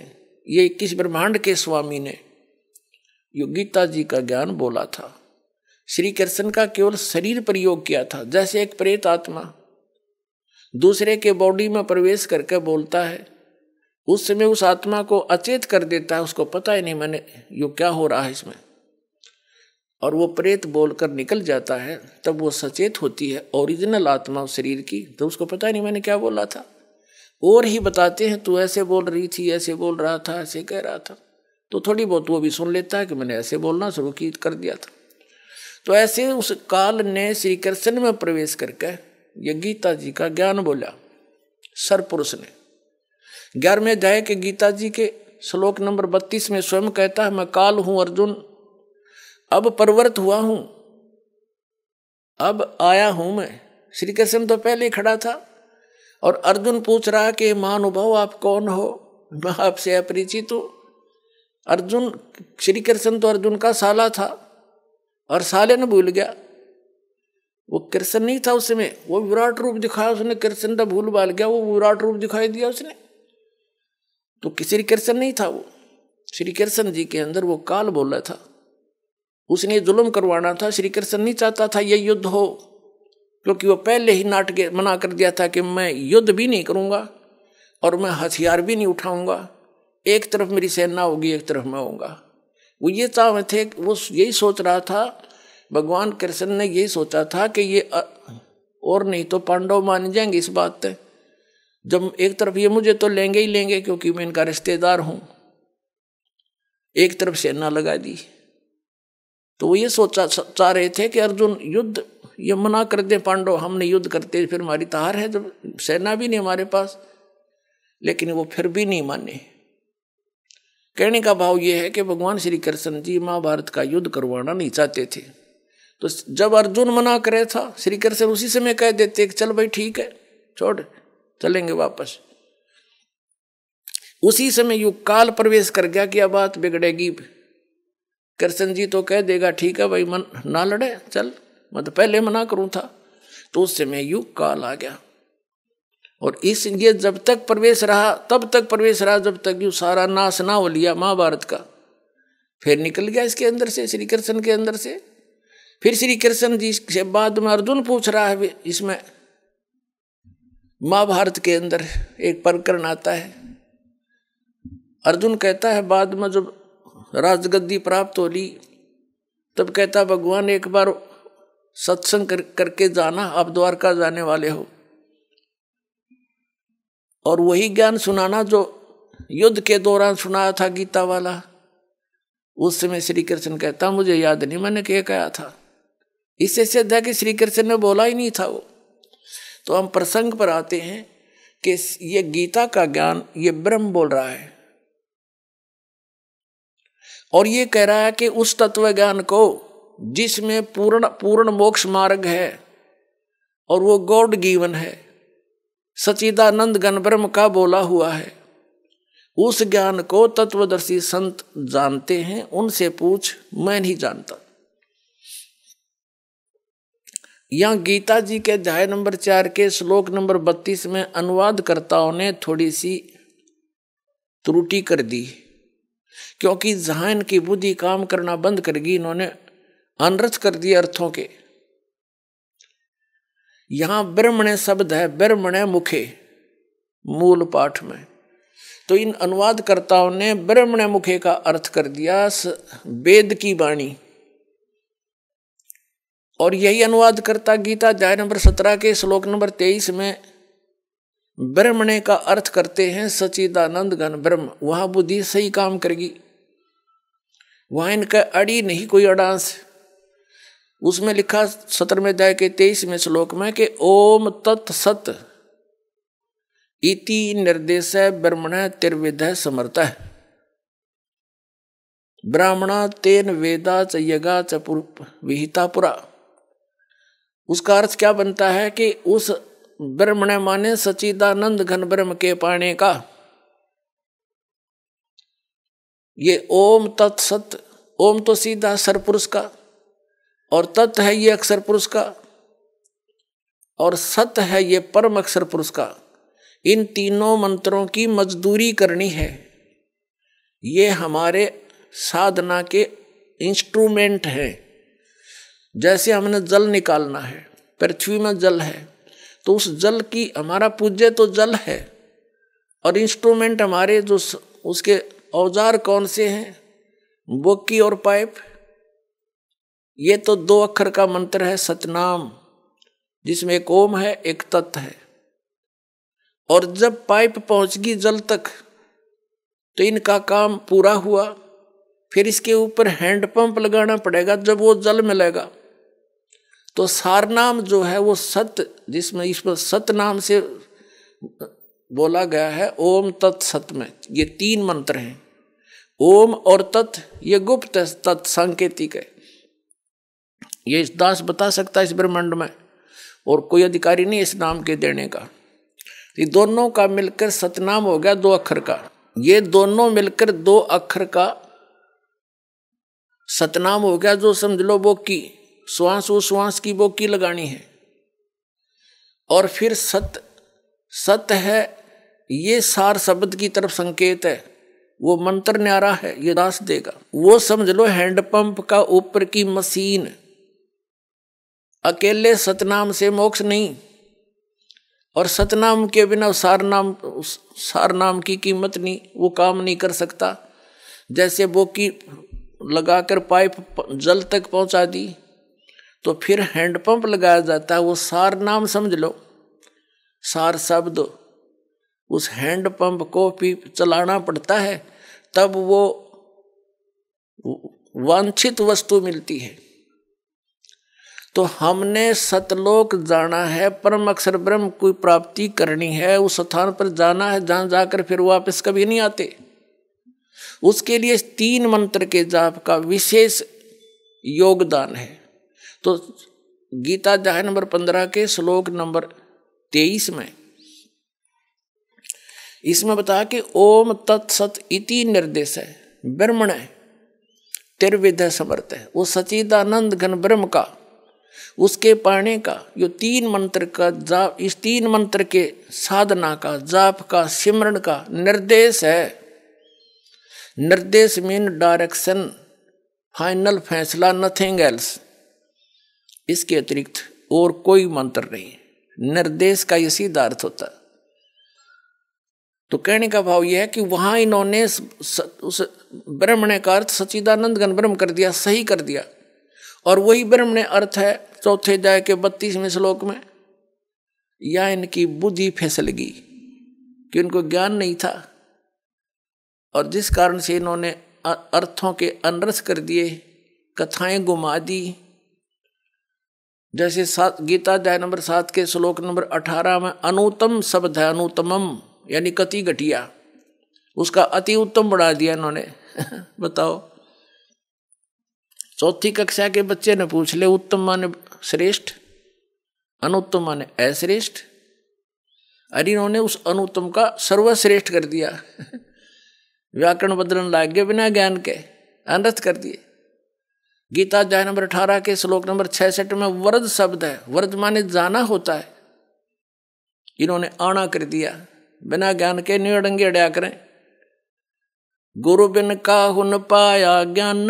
ये 21 ब्रह्मांड के स्वामी ने यो गीता जी का ज्ञान बोला था। श्री कृष्ण का केवल शरीर प्रयोग किया था, जैसे एक प्रेत आत्मा दूसरे के बॉडी में प्रवेश करके बोलता है, उस समय उस आत्मा को अचेत कर देता है, उसको पता ही नहीं मैंने यो क्या हो रहा है इसमें, और वो प्रेत बोलकर निकल जाता है। तब वो सचेत होती है ओरिजिनल आत्मा उस शरीर की, तो उसको पता ही नहीं मैंने क्या बोला था। और ही बताते हैं तू ऐसे बोल रही थी, ऐसे बोल रहा था, ऐसे कह रहा था, तो थोड़ी बहुत वो भी सुन लेता है कि मैंने ऐसे बोलना शुरू कर दिया था। तो ऐसे उस काल ने श्री कृष्ण में प्रवेश करके ये गीता जी का ज्ञान बोला सरपुरुष ने। 11वें अध्याय के गीता जी के श्लोक नंबर 32 में स्वयं कहता है, मैं काल हूं अर्जुन, अब प्रवृत्त हुआ हूं, अब आया हूं मैं। श्री कृष्ण तो पहले ही खड़ा था और अर्जुन पूछ रहा कि महानुभाव आप कौन हो, मैं आपसे अपरिचित हूं। अर्जुन, श्री कृष्ण तो अर्जुन का साला था और साले ने भूल गया, वो कृष्ण नहीं था उस समय, वो विराट रूप दिखाया उसने, कृष्ण तो भूल भाल गया, वो विराट रूप दिखाई दिया उसने, तो श्री कृष्ण नहीं था वो। श्री कृष्ण जी के अंदर वो काल बोला था, उसने जुल्म करवाना था। श्री कृष्ण नहीं चाहता था ये युद्ध हो, क्योंकि वो पहले ही नाटक मना कर दिया था कि मैं युद्ध भी नहीं करूंगा और मैं हथियार भी नहीं उठाऊंगा, एक तरफ मेरी सेना होगी, एक तरफ मैं होऊंगा। वो ये चाह थे, वो यही सोच रहा था, भगवान कृष्ण ने यही सोचा था कि ये और नहीं तो पांडव मान जाएंगे इस बात पे, जब एक तरफ ये मुझे तो लेंगे ही लेंगे क्योंकि मैं इनका रिश्तेदार हूं, एक तरफ सेना लगा दी। तो वो ये सोचा चाह रहे थे कि अर्जुन युद्ध ये मना कर दे पांडव, हमने युद्ध करते फिर हमारी तार है, जब सेना भी नहीं हमारे पास। लेकिन वो फिर भी नहीं माने। कहने का भाव ये है कि भगवान श्री कृष्ण जी महाभारत का युद्ध करवाना नहीं चाहते थे, तो जब अर्जुन मना करे था, श्री कृष्ण उसी समय कह देते कि चल भाई ठीक है, छोड़ चलेंगे वापस। उसी समय युग काल प्रवेश कर गया कि अब बात बिगड़ेगी, कृष्ण जी तो कह देगा ठीक है भाई मन ना लड़े, चल मैं तो पहले मना करूं था। तो उस समय युग काल आ गया, और इस ये जब तक प्रवेश रहा तब तक प्रवेश रहा जब तक यू सारा नाश ना हो लिया महाभारत का, फिर निकल गया इसके अंदर से, श्री कृष्ण के अंदर से। फिर श्री कृष्ण जी से बाद में अर्जुन पूछ रहा है, इसमें महाभारत के अंदर एक प्रकरण आता है। अर्जुन कहता है बाद में जब राजगद्दी प्राप्त हो ली तब कहता भगवान एक बार सत्संग करके जाना, आप द्वारका जाने वाले हो, और वही ज्ञान सुनाना जो युद्ध के दौरान सुनाया था गीता वाला। उस समय श्री कृष्ण कहता मुझे याद नहीं मैंने क्या कहा था। इससे सिद्ध है कि श्री कृष्ण ने बोला ही नहीं था वो। तो हम प्रसंग पर आते हैं कि ये गीता का ज्ञान ये ब्रह्म बोल रहा है और ये कह रहा है कि उस तत्व ज्ञान को जिसमें पूर्ण मोक्ष मार्ग है और वो गॉड गिवन है, सच्चिदानंद घन ब्रह्म का बोला हुआ है, उस ज्ञान को तत्वदर्शी संत जानते हैं। उनसे पूछ, मैं नहीं जानता। यहाँ गीता जी के अध्याय नंबर 4 के श्लोक नंबर 32 में अनुवादकर्ताओं ने थोड़ी सी त्रुटि कर दी, क्योंकि जहां इनकी बुद्धि काम करना बंद कर गई, इन्होंने अनर्थ कर दिए अर्थों के। यहां ब्रह्मणे शब्द है, ब्रह्मणे मुखे मूल पाठ में, तो इन अनुवादकर्ताओं ने ब्रह्मणे मुखे का अर्थ कर दिया वेद की वाणी। और यही अनुवादकर्ता गीता अध्याय नंबर 17 के श्लोक नंबर 23 में ब्रह्मणे का अर्थ करते हैं सच्चिदानंद घन ब्रह्म। वहां बुद्धि सही काम करेगी, वहां इनका अड़ी नहीं कोई अडांस। उसमें लिखा 17वें अध्याय के 23वें श्लोक में कि ओम तत् सत इति निर्देश ब्रह्मण तिर्विद समर्थ ब्राह्मणा तेन वेदा च यगा च विहिता पुरा। उसका अर्थ क्या बनता है कि उस ब्रह्मण माने सच्चिदानंद घन ब्रह्म के पाने का। ये ओम तत्सत, ओम तो सीधा अक्षर पुरुष का, और तत् है ये अक्षर पुरुष का, और सत है ये परम अक्षर पुरुष का। इन तीनों मंत्रों की मजदूरी करनी है। ये हमारे साधना के इंस्ट्रूमेंट हैं। जैसे हमने जल निकालना है, पृथ्वी में जल है तो उस जल की हमारा पूज्य तो जल है, और इंस्ट्रूमेंट हमारे जो उसके औजार कौन से हैं, बोकी और पाइप। ये तो 2 अक्षर का मंत्र है सतनाम, जिसमें एक ओम है एक तत् है। और जब पाइप पहुंचगी जल तक तो इनका काम पूरा हुआ। फिर इसके ऊपर हैंडपंप लगाना पड़ेगा। जब वो जल मिलेगा तो सारनाम जो है वो सत, जिसमें इस पर सत नाम से बोला गया है ओम तत् सत में ये 3 मंत्र हैं। ओम और तत् ये गुप्त है, तत् सांकेतिक है। ये दास बता सकता है इस ब्रह्मांड में, और कोई अधिकारी नहीं इस नाम के देने का। ये दोनों का मिलकर सतनाम हो गया 2 अक्षर का। ये दोनों मिलकर 2 अक्षर का सतनाम हो गया। जो समझ लो बोकी, श्वास उश्वास की बोकी लगानी है। और फिर सत है, ये सार शब्द की तरफ संकेत है। वो मंत्र न्यारा है, ये दास देगा। वो समझ लो हैंडपंप का ऊपर की मशीन। अकेले सतनाम से मोक्ष नहीं, और सतनाम के बिना सार नाम की कीमत नहीं, वो काम नहीं कर सकता। जैसे बोकी लगाकर पाइप जल तक पहुंचा दी तो फिर हैंडपंप लगाया जाता है। वो सार नाम समझ लो, सार शब्द, उस हैंडपंप को भी चलाना पड़ता है, तब वो वांछित वस्तु मिलती है। तो हमने सतलोक जाना है, परम अक्षर ब्रह्म की प्राप्ति करनी है, उस स्थान पर जाना है जहां जाकर फिर वापस कभी नहीं आते। उसके लिए 3 मंत्र के जाप का विशेष योगदान है। तो गीता अध्याय नंबर 15 के श्लोक नंबर 23 में इसमें बताया कि ओम तत्सत इति निर्देश है ब्रह्मण तिर्विद समर्थ है। वो सच्चिदानंद घन ब्रह्म का, उसके पाने का जो 3 मंत्र का जाप, इस 3 मंत्र के साधना का, जाप का, सिमरण का निर्देश है। निर्देश मीन डायरेक्शन, फाइनल फैसला, नथिंग एल्स। इसके अतिरिक्त और कोई मंत्र नहीं। निर्देश का ये सीधा अर्थ होता। तो कहने का भाव यह है कि वहां इन्होंने उस ब्रह्मण्य का अर्थ सच्चिदानंद घन ब्रह्म कर दिया, सही कर दिया। और वही ब्रह्मण्य अर्थ है चौथे अध्याय के 32वें श्लोक में। या इनकी बुद्धि फिसल गई कि इनको ज्ञान नहीं था, और जिस कारण से इन्होंने अर्थों के अनर्थ कर दिए, कथाएं घुमा दी। जैसे गीता अध्याय नंबर 7 के श्लोक नंबर 18 में अनुत्तम शब्द है, अनुत्तमम यानी कति घटिया, उसका अति उत्तम बढ़ा दिया इन्होंने। बताओ, चौथी कक्षा के बच्चे ने पूछ ले, उत्तम माने श्रेष्ठ, अनुत्तम माने अश्रेष्ठ। अरे इन्होंने उस अनुत्तम का सर्वश्रेष्ठ कर दिया। व्याकरण बदलन लाग गए बिना ज्ञान के, अनर्थ कर दिए। गीता अध्याय नंबर 18 के श्लोक नंबर 66 में वरद शब्द है, वरद माने जाना होता है, इन्होंने आना कर दिया। बिना ज्ञान के निड़ंगे अड़या करें। गुरु बिन काहु न पाया ज्ञान,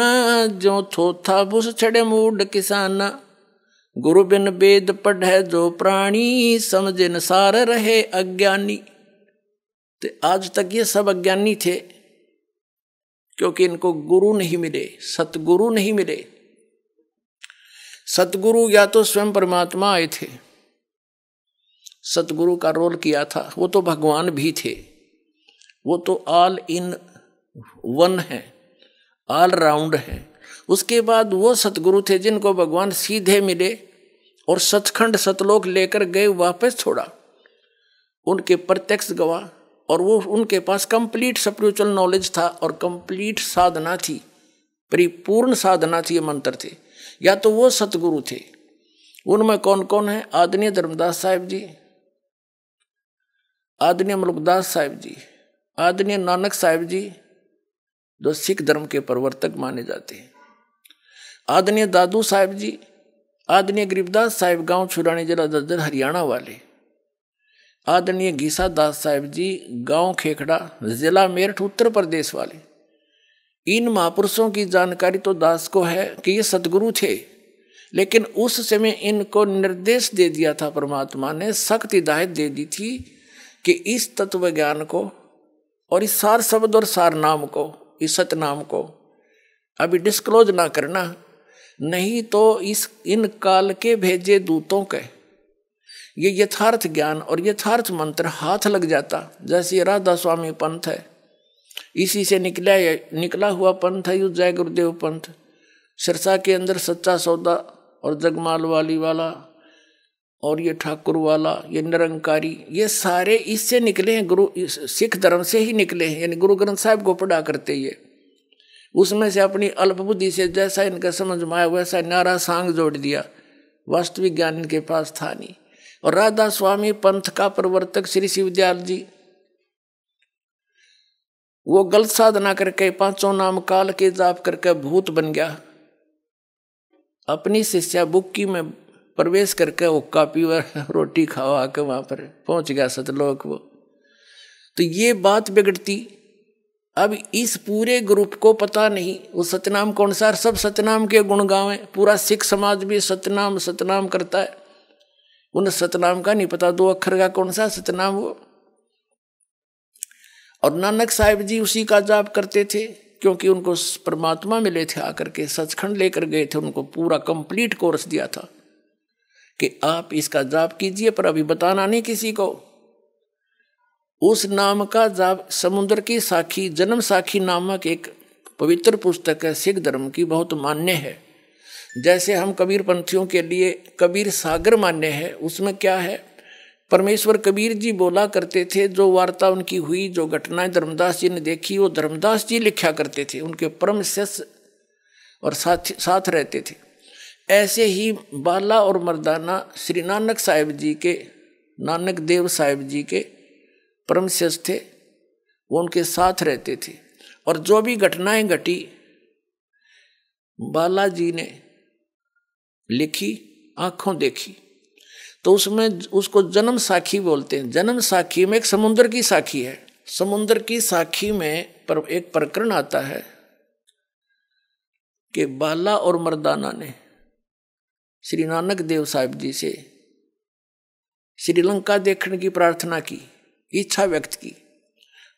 जो थोथा भूस छड़े मूड किसान। गुरु बिन वेद पढ़े जो प्राणी, समझे सार रहे अज्ञानी। तो आज तक ये सब अज्ञानी थे, क्योंकि इनको गुरु नहीं मिले, सतगुरु नहीं मिले। सतगुरु या तो स्वयं परमात्मा आए थे, सतगुरु का रोल किया था, वो तो भगवान भी थे, वो तो ऑल इन वन है, ऑल राउंड है। उसके बाद वो सतगुरु थे जिनको भगवान सीधे मिले और सचखंड सतलोक लेकर गए, वापस छोड़ा, उनके प्रत्यक्ष गवाह। और वो उनके पास कंप्लीट स्पिरिचुअल नॉलेज था और कंप्लीट साधना थी, परिपूर्ण साधना थी, ये मंत्र थे। या तो वो सतगुरु थे। उनमें कौन कौन है? आदरणीय धर्मदास साहिब जी, आदरणीय मलुकदास साहिब जी, आदरणीय नानक साहिब जी जो सिख धर्म के प्रवर्तक माने जाते हैं, आदरणीय दादू साहिब जी, आदरणीय गरीबदास साहिब गांव छुरानी जिला दद्दर हरियाणा वाले, आदरणीय गीसा दास साहिब जी गांव खेखड़ा जिला मेरठ उत्तर प्रदेश वाले। इन महापुरुषों की जानकारी तो दास को है कि ये सतगुरु थे, लेकिन उस समय इनको निर्देश दे दिया था परमात्मा ने, सख्त हिदायत दे दी थी कि इस तत्व ज्ञान को और इस सार शब्द और सार नाम को, इस सतनाम को अभी डिस्क्लोज ना करना, नहीं तो इन काल के भेजे दूतों के ये यथार्थ ज्ञान और यथार्थ मंत्र हाथ लग जाता। जैसे राधा स्वामी पंथ है, इसी से निकला हुआ पंथ है, जय गुरुदेव पंथ। सिरसा के अंदर सच्चा सौदा और जगमाल वाली वाला और ये ठाकुर वाला, ये निरंकारी, ये सारे इससे निकले हैं, गुरु सिख धर्म से ही निकले हैं। यानी गुरु ग्रंथ साहिब को पढ़ा करते ये, उसमें से अपनी अल्प बुद्धि से जैसा इनका समझ में आया वैसा नारा सांग जोड़ दिया, वास्तविक ज्ञान इनके पास था नहीं। और राधा स्वामी पंथ का प्रवर्तक श्री शिवदयाल जी, वो गलत साधना करके पांचों नाम काल के जाप करके भूत बन गया, अपनी शिष्या बुक्की में प्रवेश करके हुक्का पीवा रोटी खावा के वहां पर पहुंच गया सतलोक वो। तो ये बात बिगड़ती। अब इस पूरे ग्रुप को पता नहीं वो सतनाम कौन सा, सब सतनाम के गुण गावे, पूरा सिख समाज भी सतनाम सतनाम करता है, उन सतनाम का नहीं पता 2 अक्षर का कौन सा सतनाम वो। और नानक साहिब जी उसी का जाप करते थे, क्योंकि उनको परमात्मा मिले थे, आकर के सचखंड लेकर गए थे, उनको पूरा कंप्लीट कोर्स दिया था कि आप इसका जाप कीजिए, पर अभी बताना नहीं किसी को। उस नाम का जाप समुद्र की साखी, जन्म साखी नामक एक पवित्र पुस्तक है, सिख धर्म की, बहुत मान्य है। जैसे हम कबीर पंथियों के लिए कबीर सागर मान्य है, उसमें क्या है, परमेश्वर कबीर जी बोला करते थे, जो वार्ता उनकी हुई, जो घटनाएं धर्मदास जी ने देखी, वो धर्मदास जी लिखा करते थे, उनके परम शिष्य और साथ रहते थे। ऐसे ही बाला और मर्दाना श्री नानक साहिब जी के, नानक देव साहिब जी के परम शिष्य थे, वो उनके साथ रहते थे। और जो भी घटनाएं घटी बाला जी ने लिखी, आंखों देखी, तो उसमें उसको जन्म साखी बोलते हैं। जन्म साखी में एक समुद्र की साखी है, समुद्र की साखी में एक प्रकरण आता है कि बाला और मर्दाना ने श्री नानक देव साहिब जी से श्रीलंका देखने की प्रार्थना की, इच्छा व्यक्त की।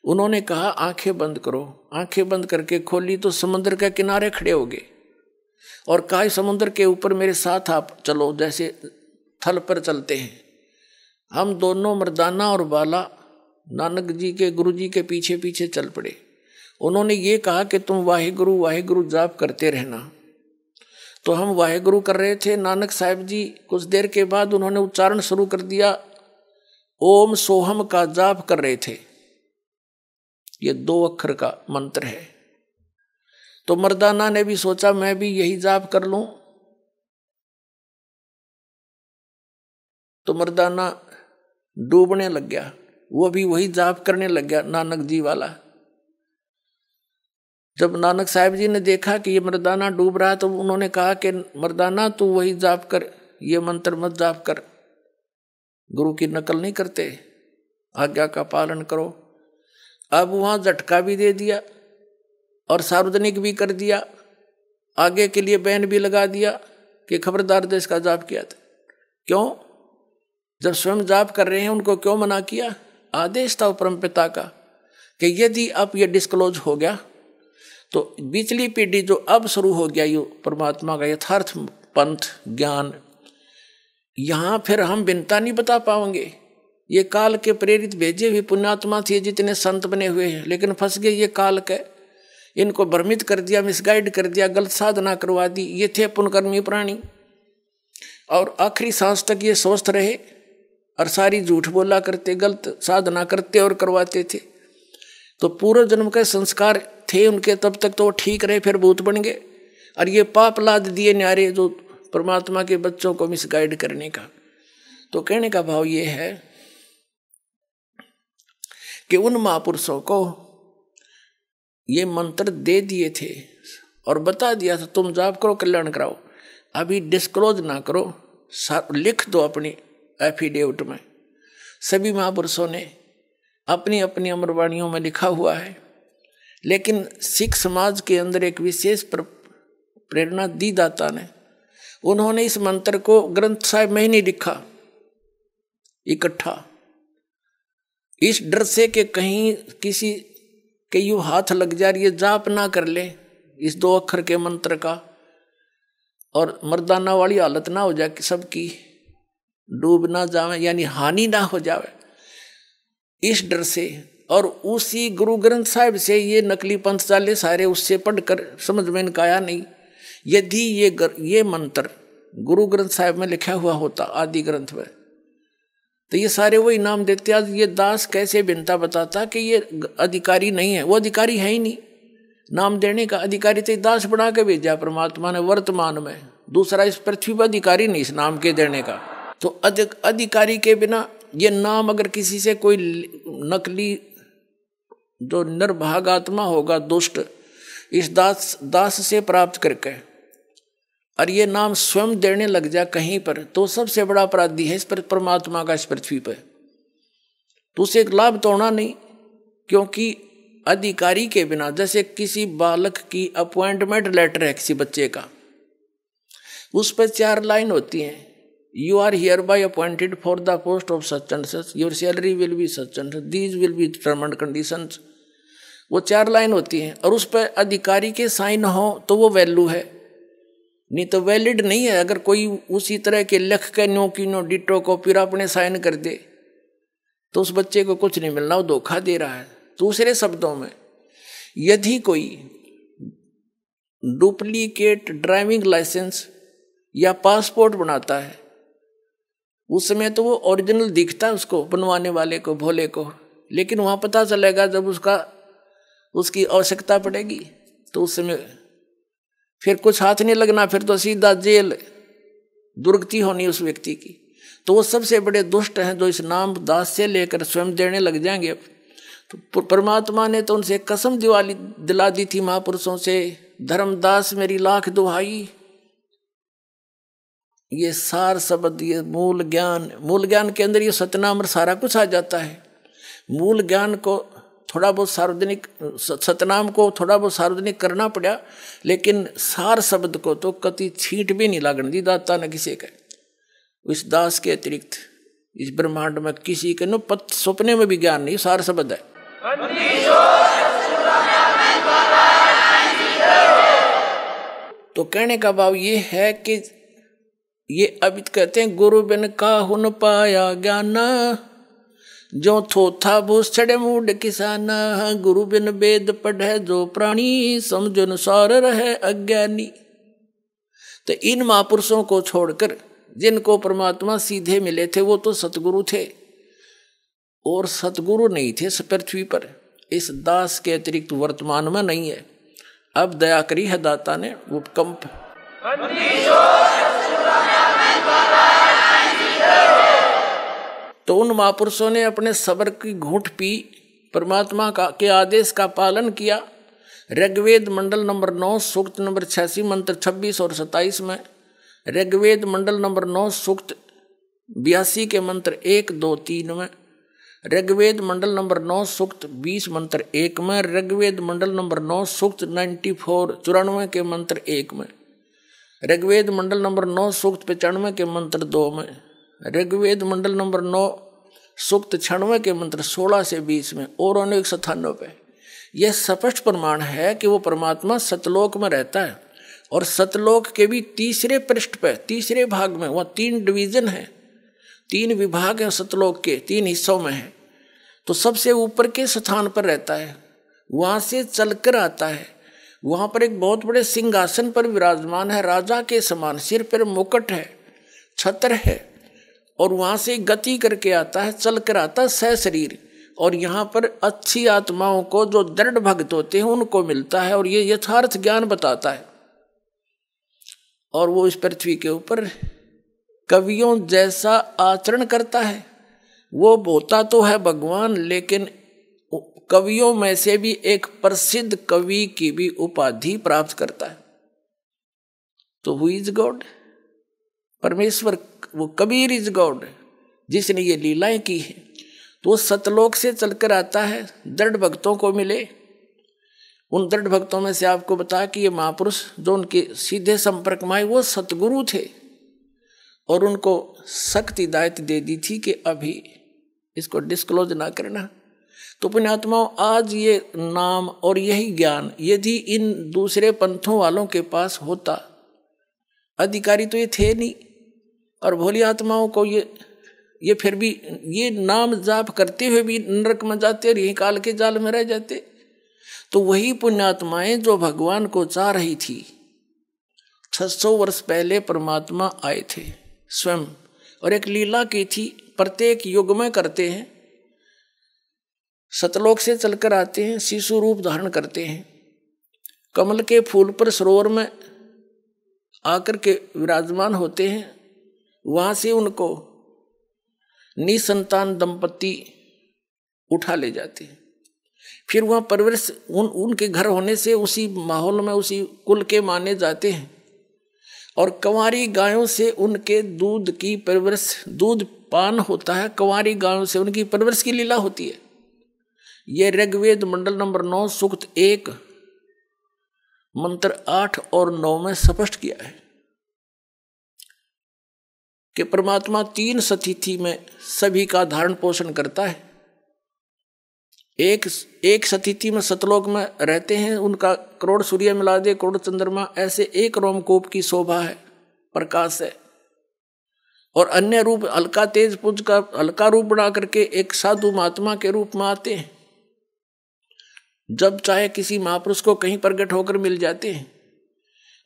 उन्होंने कहा आंखें बंद करो। आंखें बंद करके खोली तो समुद्र के किनारे खड़े हो गए और कहा समुद्र के ऊपर मेरे साथ आप चलो, जैसे थल पर चलते हैं। हम दोनों मर्दाना और बाला नानक जी के गुरु जी के पीछे पीछे चल पड़े। उन्होंने ये कहा कि तुम वाहिगुरु वाहिगुरु जाप करते रहना। तो हम वाहिगुरु कर रहे थे। नानक साहिब जी कुछ देर के बाद उन्होंने उच्चारण शुरू कर दिया, ओम सोहम का जाप कर रहे थे। ये 2 अक्षर का मंत्र है। तो मर्दाना ने भी सोचा मैं भी यही जाप कर लूं। तो मर्दाना डूबने लग गया, वो भी वही जाप करने लग गया नानक जी वाला। जब नानक साहिब जी ने देखा कि ये मर्दाना डूब रहा है तो उन्होंने कहा कि मर्दाना तू वही जाप कर, ये मंत्र मत जाप कर, गुरु की नकल नहीं करते, आज्ञा का पालन करो। अब वहां झटका भी दे दिया और सार्वजनिक भी कर दिया, आगे के लिए बैन भी लगा दिया कि खबरदार देश का जाप किया था। क्यों? जब स्वयं जाप कर रहे हैं उनको क्यों मना किया? आदेश था परमपिता का कि यदि अब ये डिस्क्लोज हो गया तो पिछली पीढ़ी जो अब शुरू हो गया ये परमात्मा का यथार्थ पंथ ज्ञान, यहाँ फिर हम बिनता नहीं बता पाएंगे। ये काल के प्रेरित भेजे हुए पुण्यात्मा थे जितने संत बने हुए हैं, लेकिन फंस गए ये काल के। इनको भ्रमित कर दिया, मिसगाइड कर दिया, गलत साधना करवा दी। ये थे पुनकर्मी प्राणी और आखिरी सांस तक ये स्वस्थ रहे और सारी झूठ बोला करते, गलत साधना करते और करवाते थे। तो पूर्व जन्म के संस्कार थे उनके, तब तक तो वो ठीक रहे, फिर भूत बन गए और ये पाप लाद दिए न्यारे जो परमात्मा के बच्चों को मिसगाइड करने का। तो कहने का भाव ये है कि उन महापुरुषों को ये मंत्र दे दिए थे और बता दिया था तुम जाप करो, कल्याण कराओ। अभी डिस्क्लोज ना करो, लिख दो अपनी एफिडेविट में। सभी महापुरुषों ने अपनी अपनी अमरवाणियों में लिखा हुआ है, लेकिन सिख समाज के अंदर एक विशेष प्रेरणा दी दाता ने। उन्होंने इस मंत्र को ग्रंथ साहिब में ही नहीं लिखा इकट्ठा, इस डर से कि कहीं किसी के यूं हाथ लग जाए, ये जाप ना कर ले इस 2 अक्षर के मंत्र का और मर्दाना वाली हालत ना हो जाए कि सबकी डूब ना जावे, यानी हानि ना हो जावे, इस डर से। और उसी गुरु ग्रंथ साहिब से ये नकली पंथ चाले सारे उससे पढ़कर समझ में इनका आया नहीं। यदि ये मंत्र गुरु ग्रंथ साहिब में लिखा हुआ होता आदि ग्रंथ में, तो ये सारे वही नाम देते। आज ये दास कैसे बिनता बताता कि ये अधिकारी नहीं है, वो अधिकारी है ही नहीं। नाम देने का अधिकारी तो दास बना के भेजा परमात्मा ने वर्तमान में, दूसरा इस पृथ्वी पर अधिकारी नहीं इस नाम के देने का। तो अधिकारी के बिना ये नाम अगर किसी से कोई नकली जो निर्भाग आत्मा होगा दुष्ट, इस दास से प्राप्त करके और ये नाम स्वयं देने लग जाए कहीं पर, तो सबसे बड़ा अपराधी है इस पर परमात्मा का इस पृथ्वी पर। तो उसे एक लाभ तो होना नहीं, क्योंकि अधिकारी के बिना, जैसे किसी बालक की अपॉइंटमेंट लेटर है किसी बच्चे का, उस पर 4 लाइन होती हैं। You are hereby appointed for the post of such and such. Your salary will be such and such. These will be terms and conditions. वो 4 लाइन होती हैं और उस पर अधिकारी के साइन हो तो वो वैल्यू है, नहीं तो वैलिड नहीं है। अगर कोई उसी तरह के लिख के नो की नो डिटो को फिर अपने साइन कर दे तो उस बच्चे को कुछ नहीं मिलना, वो धोखा दे रहा है। दूसरे शब्दों में, यदि कोई डुप्लीकेट ड्राइविंग लाइसेंस या पासपोर्ट बनाता है, उसमें तो वो ओरिजिनल दिखता है उसको बनवाने वाले को, भोले को, लेकिन वहाँ पता चलेगा जब उसकी आवश्यकता पड़ेगी तो उस समय फिर कुछ हाथ नहीं लगना, फिर तो सीधा जेल, दुर्गति होनी उस व्यक्ति की। तो वो सबसे बड़े दुष्ट हैं जो इस नाम दास से लेकर स्वयं देने लग जाएंगे। तो परमात्मा ने तो उनसे कसम दिला दी थी महापुरुषों से, धर्मदास मेरी लाख दुहाई। ये सार शब्द, ये मूल ज्ञान के अंदर ये सतनाम और सारा कुछ आ जाता है। मूल ज्ञान को थोड़ा बहुत सार्वजनिक सतनाम को थोड़ा बहुत सार्वजनिक करना पड़ा, लेकिन सार शब्द को तो कति छींट भी नहीं लागण दी दाता ने किसी के। इस दास के अतिरिक्त इस ब्रह्मांड में किसी के न सपने में भी ज्ञान नहीं, सार शब्द है। तो कहने का भाव ये है कि ये अभी कहते हैं गुरु बिन काहू न पाया ज्ञान, जो थोथा भूस चढ़े मूड किसाना, गुरु बिन वेद पढ़े जो प्राणी, समझो अनुसार रहे अज्ञानी। तो इन महापुरुषों को छोड़कर जिनको परमात्मा सीधे मिले थे वो तो सतगुरु थे, और सतगुरु नहीं थे इस पृथ्वी पर, इस दास के अतिरिक्त वर्तमान में नहीं है। अब दया करी है दाता ने, वो कंप तो उन महापुरुषों ने अपने सब्र की घूंट पी, परमात्मा के आदेश का पालन किया। ऋग्वेद मंडल नंबर 9 सूक्त नंबर 86 मंत्र 26 और 27 में, ऋग्वेद मंडल नंबर 9 सूक्त 82 के मंत्र 1, 2, 3 में, ऋग्वेद मंडल नंबर 9 सूक्त 20 मंत्र 1 में, ऋग्वेद मंडल नंबर 9 सूक्त 94 के मंत्र 1 में, ऋग्वेद मंडल नंबर 9 सूक्त 95 के मंत्र 2 में, ऋग्वेद मंडल नंबर 9 सूक्त 96 के मंत्र 16 से 20 में और अनेक स्थानों पे यह स्पष्ट प्रमाण है कि वो परमात्मा सतलोक में रहता है। और सतलोक के भी तीसरे पृष्ठ पे, तीसरे भाग में, वह 3 डिवीजन है, 3 विभाग है सतलोक के, 3 हिस्सों में है। तो सबसे ऊपर के स्थान पर रहता है, वहाँ से चलकर आता है, वहाँ पर एक बहुत बड़े सिंहासन पर विराजमान है, राजा के समान, सिर पर मुकुट है, छत्र है, और वहाँ से गति करके आता है, चल कर आता है सशरीर। और यहाँ पर अच्छी आत्माओं को, जो दृढ़ भक्त होते हैं, उनको मिलता है और ये यथार्थ ज्ञान बताता है। और वो इस पृथ्वी के ऊपर कवियों जैसा आचरण करता है। वो होता तो है भगवान, लेकिन कवियों में से भी एक प्रसिद्ध कवि की भी उपाधि प्राप्त करता है। तो हु इज गॉड? परमेश्वर, वो कबीर इज गॉड, जिसने ये लीलाएं की है। तो सतलोक से चलकर आता है, दृढ़ भक्तों को मिले। उन दृढ़ भक्तों में से आपको बता कि ये महापुरुष जो उनके सीधे संपर्क में आए वो सतगुरु थे, और उनको सख्त हिदायत दे दी थी कि अभी इसको डिस्क्लोज ना करना। तो पुण्यात्माओं, आज ये नाम और यही ज्ञान यदि इन दूसरे पंथों वालों के पास होता, अधिकारी तो ये थे नहीं, और भोली आत्माओं को ये फिर भी ये नाम जाप करते हुए भी नरक में जाते और यही काल के जाल में रह जाते। तो वही पुण्यात्माएं जो भगवान को चाह रही थी, 600 वर्ष पहले परमात्मा आए थे स्वयं, और एक लीला की थी, प्रत्येक युग में करते हैं। सतलोक से चलकर आते हैं, शिशु रूप धारण करते हैं, कमल के फूल पर सरोवर में आकर के विराजमान होते हैं। वहां से उनको निसंतान दंपति उठा ले जाते हैं। फिर वहाँ परवरिश उनके घर होने से उसी माहौल में, उसी कुल के माने जाते हैं, और कंवारी गायों से उनके दूध की परवरिश, दूध पान होता है, कंवारी गायों से उनकी परवरिश की लीला होती है। ये ऋग्वेद मंडल नंबर 9 सूक्त 1 मंत्र 8 और 9 में स्पष्ट किया है कि परमात्मा 3 स्थिति में सभी का धारण पोषण करता है। एक स्थिति में सतलोक में रहते हैं, उनका करोड़ सूर्य मिला दे, करोड़ चंद्रमा, ऐसे एक रोमकूप की शोभा है, प्रकाश है। और अन्य रूप हल्का तेज पुंज का हल्का रूप बना करके एक साधु महात्मा के रूप में आते हैं, जब चाहे किसी महापुरुष को कहीं प्रकट होकर मिल जाते हैं।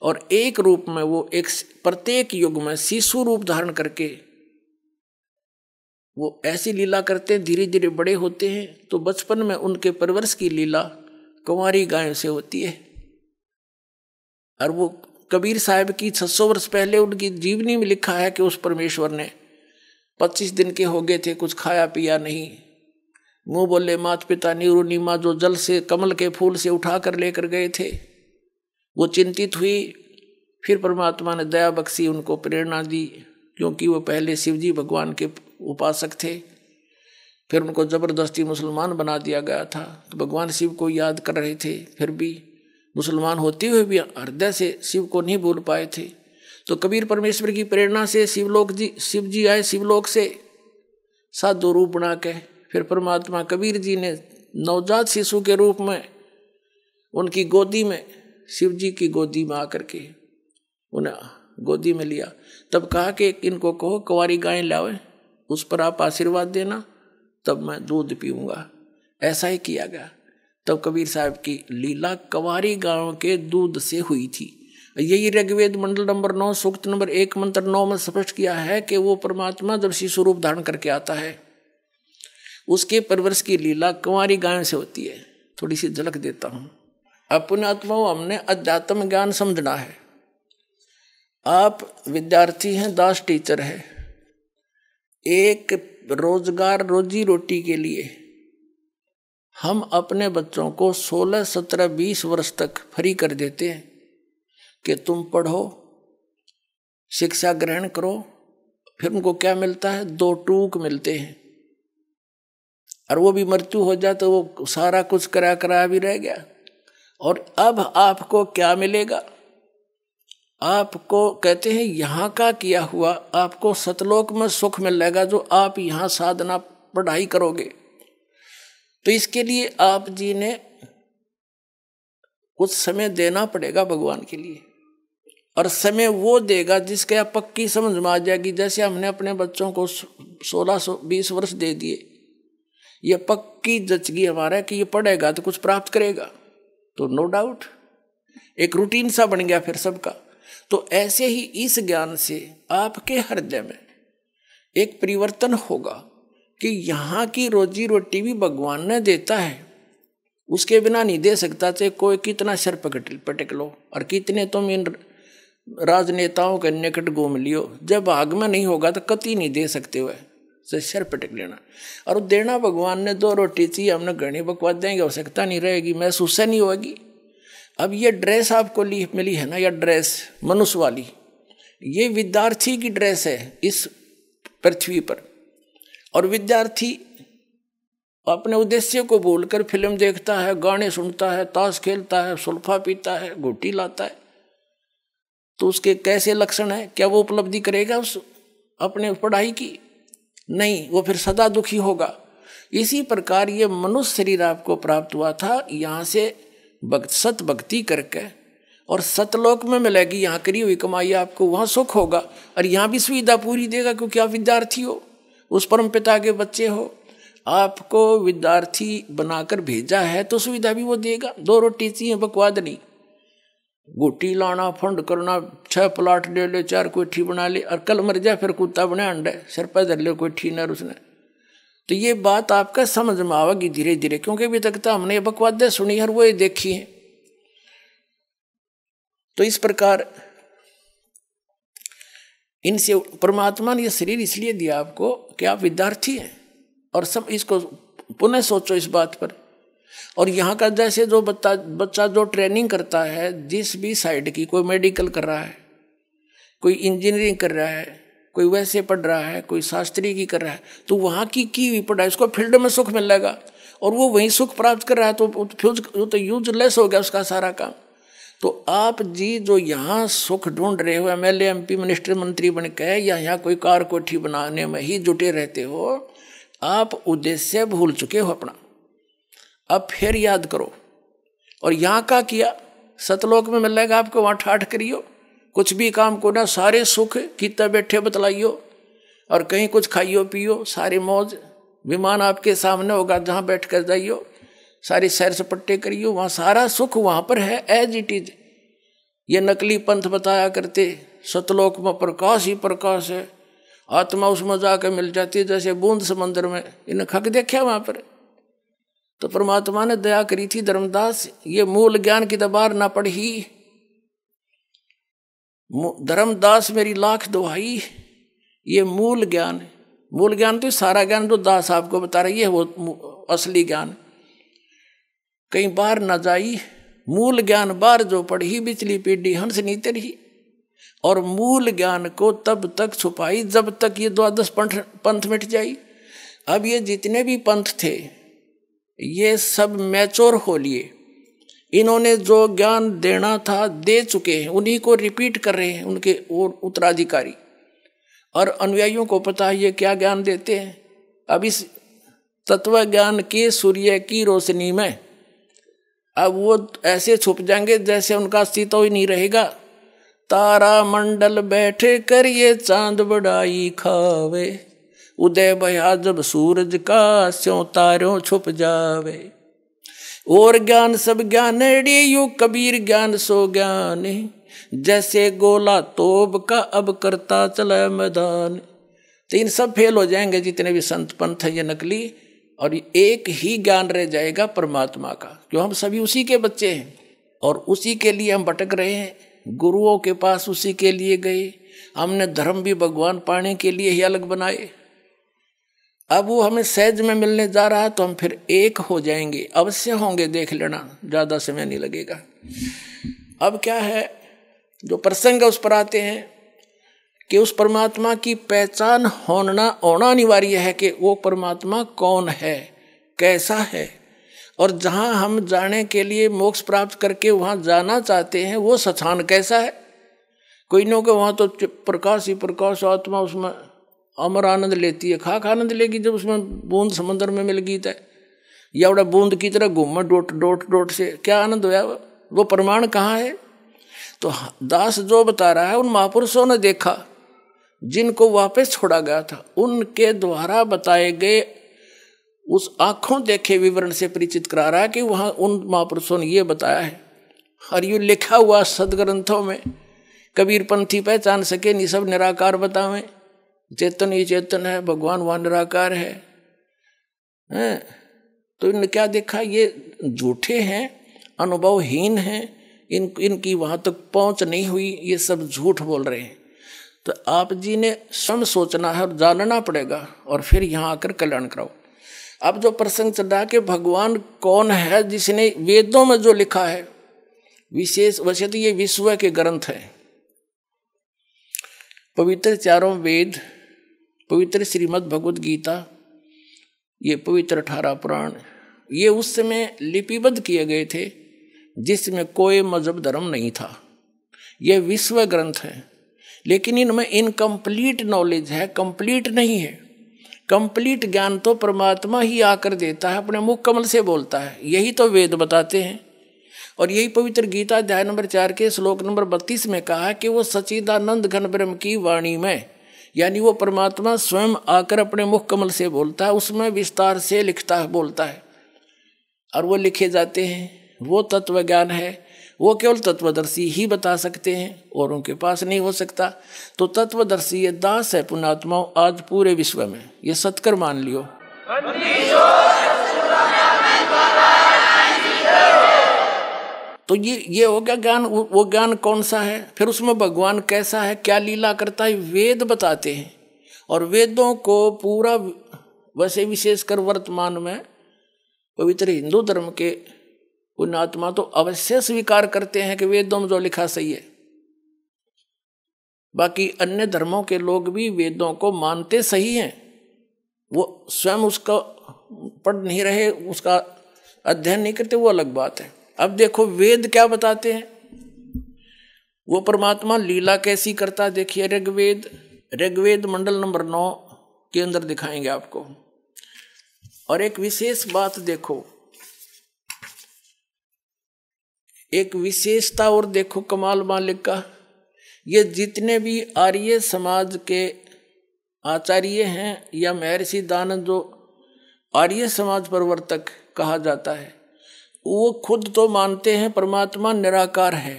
और एक रूप में वो एक प्रत्येक युग में शिशु रूप धारण करके वो ऐसी लीला करते हैं, धीरे धीरे बड़े होते हैं। तो बचपन में उनके परवरिश की लीला कुंवारी गायों से होती है। और वो कबीर साहब की 600 वर्ष पहले उनकी जीवनी में लिखा है कि उस परमेश्वर ने 25 दिन के हो गए थे, कुछ खाया पिया नहीं, मुंह बोले मात पिता नीरू नीमा, जो जल से कमल के फूल से उठा कर लेकर गए थे। वो चिंतित हुई, फिर परमात्मा ने दया बख्शी, उनको प्रेरणा दी, क्योंकि वो पहले शिवजी भगवान के उपासक थे। फिर उनको जबरदस्ती मुसलमान बना दिया गया था। तो भगवान शिव को याद कर रहे थे, फिर भी मुसलमान होते हुए भी हृदय से शिव को नहीं भूल पाए थे। तो कबीर परमेश्वर की प्रेरणा से शिव जी आए शिवलोक से साधु रूप बना के। फिर परमात्मा कबीर जी ने नवजात शिशु के रूप में उनकी गोदी में, शिव जी की गोदी में आकर के उन्हें गोदी में लिया। तब कहा कि इनको कहो कुंवारी गाय लावे, उस पर आप आशीर्वाद देना, तब मैं दूध पीऊंगा। ऐसा ही किया गया। तब कबीर साहब की लीला कुंवारी गायों के दूध से हुई थी। यही ऋग्वेद मंडल नंबर 9 सूक्त नंबर 1 मंत्र 9 में स्पष्ट किया है कि वो परमात्मा जब शिशु रूप धारण करके आता है, उसके परवरिश की लीला कुंवारी गायों से होती है। थोड़ी सी झलक देता हूं। अपने आत्माओं, हमने अध्यात्म ज्ञान समझना है। आप विद्यार्थी हैं, दास टीचर है। एक रोजगार रोजी रोटी के लिए हम अपने बच्चों को 16, 17, 20 वर्ष तक फ्री कर देते हैं कि तुम पढ़ो, शिक्षा ग्रहण करो। फिर उनको क्या मिलता है? 2 टूक मिलते हैं, और वो भी मृत्यु हो जाए तो वो सारा कुछ करा भी रह गया। और अब आपको क्या मिलेगा? आपको कहते हैं यहाँ का किया हुआ आपको सतलोक में सुख मिलेगा, जो आप यहाँ साधना पढ़ाई करोगे। तो इसके लिए आप जी ने कुछ समय देना पड़ेगा भगवान के लिए, और समय वो देगा जिसके आप पक्की समझ में आ जाएगी। जैसे हमने अपने बच्चों को 16-20 वर्ष दे दिए, ये पक्की जचगी हमारा कि ये पढ़ेगा तो कुछ प्राप्त करेगा, तो नो डाउट एक रूटीन सा बन गया फिर सबका। तो ऐसे ही इस ज्ञान से आपके हृदय में एक परिवर्तन होगा कि यहाँ की रोजी रोटी भी भगवान ने देता है, उसके बिना नहीं दे सकता। चाहे कोई कितना सर पटक लो और कितने तुम इन राजनेताओं के निकट घूम लियो, जब भाग में नहीं होगा तो कति नहीं दे सकते हुए से सर पटक लेना। और देना भगवान ने 2 रोटी चाहिए, हमने घनी बकवाद देंगे, आवश्यकता नहीं रहेगी, महसूस नहीं होगी। अब ये ड्रेस आपको मिली है ना, यह ड्रेस मनुष्य वाली, ये विद्यार्थी की ड्रेस है इस पृथ्वी पर। और विद्यार्थी अपने उद्देश्य को भूलकर फिल्म देखता है, गाने सुनता है, ताश खेलता है, सुल्फा पीता है, घुट्टी लाता है, तो उसके कैसे लक्षण है? क्या वो उपलब्धि करेगा उस अपने पढ़ाई की? नहीं, वो फिर सदा दुखी होगा। इसी प्रकार ये मनुष्य शरीर आपको प्राप्त हुआ था, यहाँ से सत भक्ति करके और सतलोक में मिलेगी। यहाँ करी हुई कमाई आपको वहाँ सुख होगा, और यहाँ भी सुविधा पूरी देगा, क्योंकि आप विद्यार्थी हो, उस परम पिता के बच्चे हो। आपको विद्यार्थी बनाकर भेजा है तो सुविधा भी वो देगा। 2 रोटी चाहिए, बकवाद नहीं। गोटी लाना, फंड करना, 6 प्लाट ले ले, 4 कोठी बना ले, और कल मर जाए फिर कुत्ता बने अंडे, सिर पर धर ले कोठी न उसने। तो ये बात आपका समझ में आवेगी धीरे धीरे, क्योंकि अभी तक तो हमने बकवादें सुनी और वो देखी है। तो इस प्रकार इनसे परमात्मा ने यह शरीर इसलिए दिया आपको कि आप विद्यार्थी हैं, और सब इसको पुनः सोचो इस बात पर। और यहाँ का जैसे जो बच्चा जो ट्रेनिंग करता है, जिस भी साइड की, कोई मेडिकल कर रहा है, कोई इंजीनियरिंग कर रहा है, कोई वैसे पढ़ रहा है, कोई शास्त्री की कर रहा है, तो वहाँ की हुई पढ़ाई उसको फील्ड में सुख मिलेगा, और वो वहीं सुख प्राप्त कर रहा है, तो यूजलेस हो गया उसका सारा काम। तो आप जी जो यहाँ सुख ढूंढ रहे हो, MLA MP मिनिस्टर मंत्री बन के, या यहाँ कोई कार कोठी बनाने में ही जुटे रहते हो, आप उद्देश्य भूल चुके हो अपना। अब फिर याद करो, और यहाँ का किया सतलोक में मिलेगा आपको, वहाँ ठाठ करियो, कुछ भी काम को ना, सारे सुख कितना बैठे बतलाइयो, और कहीं कुछ खाइयो पियो, सारी मौज, विमान आपके सामने होगा, जहाँ बैठ कर जाइयो, सारी सैर सपट्टे करियो, वहाँ सारा सुख वहाँ पर है एज इट इज। ये नकली पंथ बताया करते, सतलोक में प्रकाश ही प्रकाश है, आत्मा उसमें जाकर मिल जाती है जैसे बूंद समंदर में। इन्हें खक देखा वहाँ पर। तो परमात्मा ने दया करी थी धर्मदास, ये मूल ज्ञान की दबार ना पढ़ी, धर्मदास मेरी लाख दुहाई, ये मूल ज्ञान तो सारा ज्ञान जो दास आपको बता रही है वो असली ज्ञान, कहीं बाहर न जाई। मूल ज्ञान बार जो पढ़ी, बिचली पीढ़ी हंस नीते रही। और मूल ज्ञान को तब तक छुपाई जब तक ये 12 पंथ मिट जाई। अब ये जितने भी पंथ थे ये सब मैच्योर हो लिए, इन्होंने जो ज्ञान देना था दे चुके हैं, उन्हीं को रिपीट कर रहे हैं उनके उत्तराधिकारी, और अनुयायियों को पता है ये क्या ज्ञान देते हैं। अब इस तत्व ज्ञान के सूर्य की रोशनी में अब वो ऐसे छुप जाएंगे जैसे उनका अस्तित्व ही नहीं रहेगा। तारा मंडल बैठे कर ये चांद बड़ाई खावे, उदय भया जब सूरज का स्यों तारों छुप जावे। और ज्ञान सब ज्ञानेड़ी यू कबीर ज्ञान सो ज्ञान, जैसे गोला तोब का अब करता चला मैदान। तो इन सब फेल हो जाएंगे जितने भी संत पंथ है ये नकली, और एक ही ज्ञान रह जाएगा परमात्मा का, क्यों हम सभी उसी के बच्चे हैं और उसी के लिए हम भटक रहे हैं। गुरुओं के पास उसी के लिए गए, हमने धर्म भी भगवान पाने के लिए ही अलग बनाए। अब वो हमें सहज में मिलने जा रहा है तो हम फिर एक हो जाएंगे, अवश्य होंगे, देख लेना, ज़्यादा समय नहीं लगेगा। अब क्या है जो प्रसंग उस पर आते हैं कि उस परमात्मा की पहचान होना अनिवार्य है कि वो परमात्मा कौन है, कैसा है, और जहाँ हम जाने के लिए मोक्ष प्राप्त करके वहाँ जाना चाहते हैं वो स्थान कैसा है। कोई नहीं होगा वहाँ तो प्रकाश ही प्रकाश, आत्मा उसमें अमर आनंद लेती है, खाक आनंद लेगी जब उसमें बूंद समंदर में मिल गई है, या बड़ा बूंद की तरह घूम डोट डोट डोट से क्या आनंद होया, वो प्रमाण कहाँ है। तो दास जो बता रहा है उन महापुरुषों ने देखा जिनको वापस छोड़ा गया था, उनके द्वारा बताए गए उस आंखों देखे विवरण से परिचित करा रहा है कि वहाँ उन महापुरुषों ने ये बताया है। और ये लिखा हुआ सदग्रंथों में कबीर पंथी पहचान सके नहीं सब निराकार बतावें, चेतन ही चेतन है, भगवान वहाँ निराकार है। तो इन्होंने क्या देखा, ये झूठे हैं, अनुभवहीन हैं, इनकी वहाँ तक पहुँच नहीं हुई, ये सब झूठ बोल रहे हैं। तो आप जी ने स्वयं सोचना है और जानना पड़ेगा और फिर यहाँ आकर कल्याण कराओ। अब जो प्रसंग चल रहा है कि भगवान कौन है, जिसने वेदों में जो लिखा है विशेष, वैसे तो ये विश्व के ग्रंथ है, पवित्र चारों वेद, पवित्र श्रीमद् भगवद गीता, ये पवित्र 18 पुराण, ये उस समय लिपिबद्ध किए गए थे जिसमें कोई मजहब धर्म नहीं था। ये विश्व ग्रंथ है, लेकिन इनमें इनकम्प्लीट नॉलेज है, कंप्लीट नहीं है। कंप्लीट ज्ञान तो परमात्मा ही आकर देता है, अपने मुख कमल से बोलता है, यही तो वेद बताते हैं। और यही पवित्र गीता अध्याय नंबर 4 के श्लोक नंबर 32 में कहा कि वो सच्चिदानंद घन ब्रह्म की वाणी में, यानी वो परमात्मा स्वयं आकर अपने मुख कमल से बोलता है, उसमें विस्तार से लिखता है, बोलता है, और वो लिखे जाते हैं। वो तत्व ज्ञान है, वो केवल तत्वदर्शी ही बता सकते हैं, औरों के पास नहीं हो सकता। तो तत्वदर्शी ये दास है पुण्यात्माओं आज पूरे विश्व में, ये सत्कर मान लियो। तो ये हो गया ज्ञान। वो ज्ञान कौन सा है, फिर उसमें भगवान कैसा है, क्या लीला करता है, वेद बताते हैं। और वेदों को पूरा, वैसे विशेषकर वर्तमान में पवित्र हिंदू धर्म के पुण्यात्मा तो अवश्य स्वीकार करते हैं कि वेदों में जो लिखा सही है। बाकी अन्य धर्मों के लोग भी वेदों को मानते सही हैं, वो स्वयं उसका पढ़ नहीं रहे, उसका अध्ययन नहीं करते, वो अलग बात है। अब देखो वेद क्या बताते हैं, वो परमात्मा लीला कैसी करता है। देखिए ऋग्वेद मंडल नंबर 9 के अंदर दिखाएंगे आपको। और एक विशेष बात देखो, एक विशेषता और देखो कमाल मालिक का, ये जितने भी आर्य समाज के आचार्य हैं या महर्षि दानंद जो आर्य समाज प्रवर्तक कहा जाता है, वो खुद तो मानते हैं परमात्मा निराकार है,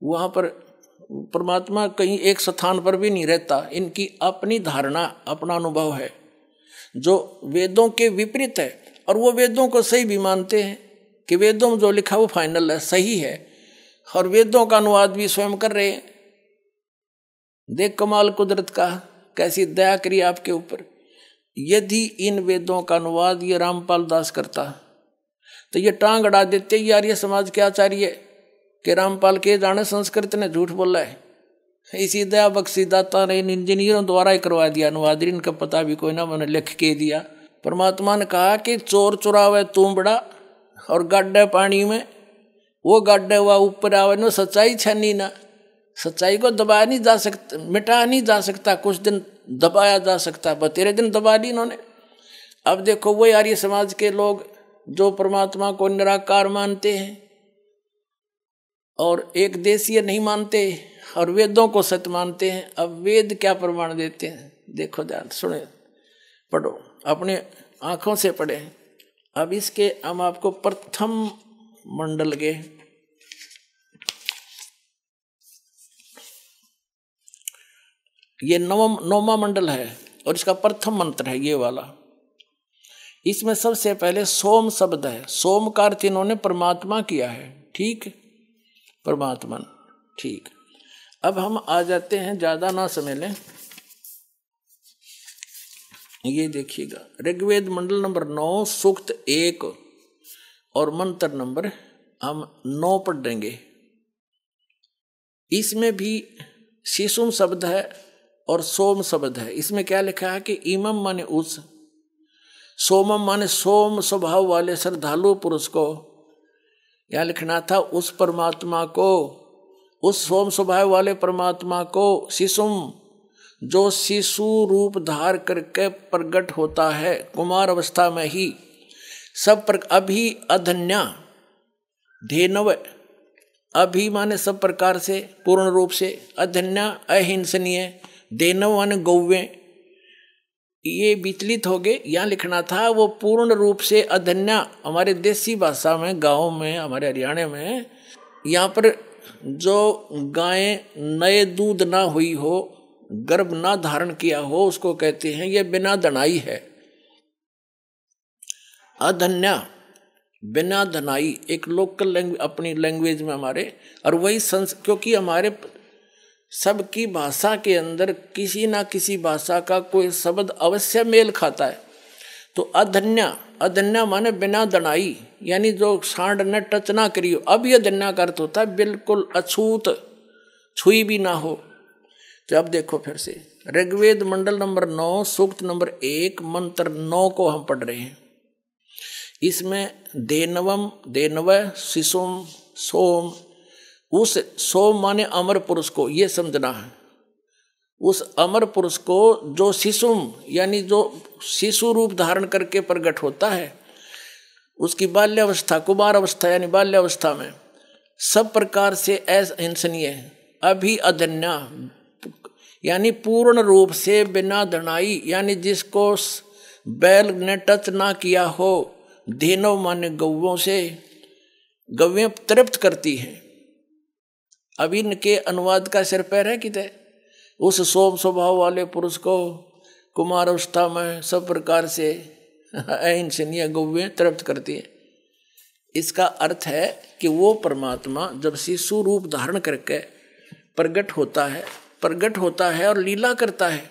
वहाँ पर परमात्मा कहीं एक स्थान पर भी नहीं रहता। इनकी अपनी धारणा, अपना अनुभव है जो वेदों के विपरीत है, और वो वेदों को सही भी मानते हैं कि वेदों में जो लिखा वो फाइनल है, सही है, और वेदों का अनुवाद भी स्वयं कर रहे हैं। देख कमाल कुदरत का, कैसी दया करी आपके ऊपर। यदि इन वेदों का अनुवाद ये रामपाल दास करता तो ये टांग अड़ा देते यार ये समाज के आचार्य कि रामपाल के जाने संस्कृत ने झूठ बोला है, इसी दया बख्शी दाता ने इन इंजीनियरों द्वारा ही करवा दिया अनुवाद, इनका पता भी कोई ना, मैंने लिख के दिया। परमात्मा ने कहा कि चोर चुरावे तू बड़ा और गाड्डे पानी में, वो गाड्डे हुआ ऊपर आवे ना, सच्चाई छनी ना, सच्चाई को दबाया नहीं जा सकता, मिटाया नहीं जा सकता, कुछ दिन दबाया जा सकता, 13 दिन दबा ली इन्होंने। अब देखो वो आर्य समाज के लोग जो परमात्मा को निराकार मानते हैं और एक देशीय नहीं मानते और वेदों को सत्य मानते हैं। अब वेद क्या प्रमाण देते हैं, देखो ध्यान सुने, पढ़ो, अपने आंखों से पढ़े। अब इसके हम आपको प्रथम मंडल के ये नौवां मंडल है और इसका प्रथम मंत्र है ये वाला। इसमें सबसे पहले सोम शब्द है। सोम का अर्थ इन्होंने परमात्मा किया है, ठीक, परमात्मा, ठीक। अब हम आ जाते हैं, ज्यादा ना समय लें, ये देखिएगा ऋग्वेद मंडल नंबर 9 सूक्त 1 और मंत्र नंबर हम 9 पढ़ देंगे। इसमें भी शिशुम शब्द है और सोम शब्द है। इसमें क्या लिखा है कि इमम माने उस, सोमम माने सोम स्वभाव वाले श्रद्धालु पुरुष को, या लिखना था उस परमात्मा को, उस सोम स्वभाव वाले परमात्मा को, शिशुम जो शिशु रूप धार करके प्रकट होता है कुमार अवस्था में ही, सब पर अभी अधन्या धेनव, अभी माने सब प्रकार से पूर्ण रूप से, अधन्या अहिंसनीय, धेनव माने गौवे, ये विचलित हो गए। यहाँ लिखना था वो पूर्ण रूप से अधन्या, हमारे देसी भाषा में गाँव में हमारे हरियाणा में यहाँ पर जो गायें नए दूध ना हुई हो, गर्भ ना धारण किया हो, उसको कहते हैं ये बिना धनाई है, अधन्या, बिना धनाई, एक लोकल लैंग्वेज अपनी लैंग्वेज में हमारे, और वही क्योंकि हमारे सबकी भाषा के अंदर किसी ना किसी भाषा का कोई शब्द अवश्य मेल खाता है। तो अधन्या, अधन्या माने बिना दनाई, यानी जो सांड ने टच ना करी हो। अब यह अधन्या का अर्थ होता है बिल्कुल अछूत, छुई भी ना हो। तो अब देखो फिर से ऋग्वेद मंडल नंबर 9 सूक्त नंबर 1 मंत्र 9 को हम पढ़ रहे हैं। इसमें देनवम, देनव, शिशुम, सोम, उस सोम माने अमर पुरुष को, ये समझना है, उस अमर पुरुष को जो शिशुम यानी जो शिशु रूप धारण करके प्रकट होता है, उसकी बाल्यावस्था, कुमार अवस्था यानी बाल्यावस्था में सब प्रकार से अहिंसनीय है, अभी अधन्या यानी पूर्ण रूप से बिना धनाई, यानी जिसको बैल ने टच ना किया हो, धेनव माने गौवों से, गौवें तृप्त करती हैं। अब इनके अनुवाद का सिर पैर है किते, उस सोम स्वभाव वाले पुरुष को कुमार अवस्था में सब प्रकार से अहिंसनीय गौवें तृप्त करती है। इसका अर्थ है कि वो परमात्मा जब शिशु रूप धारण करके प्रकट होता है और लीला करता है,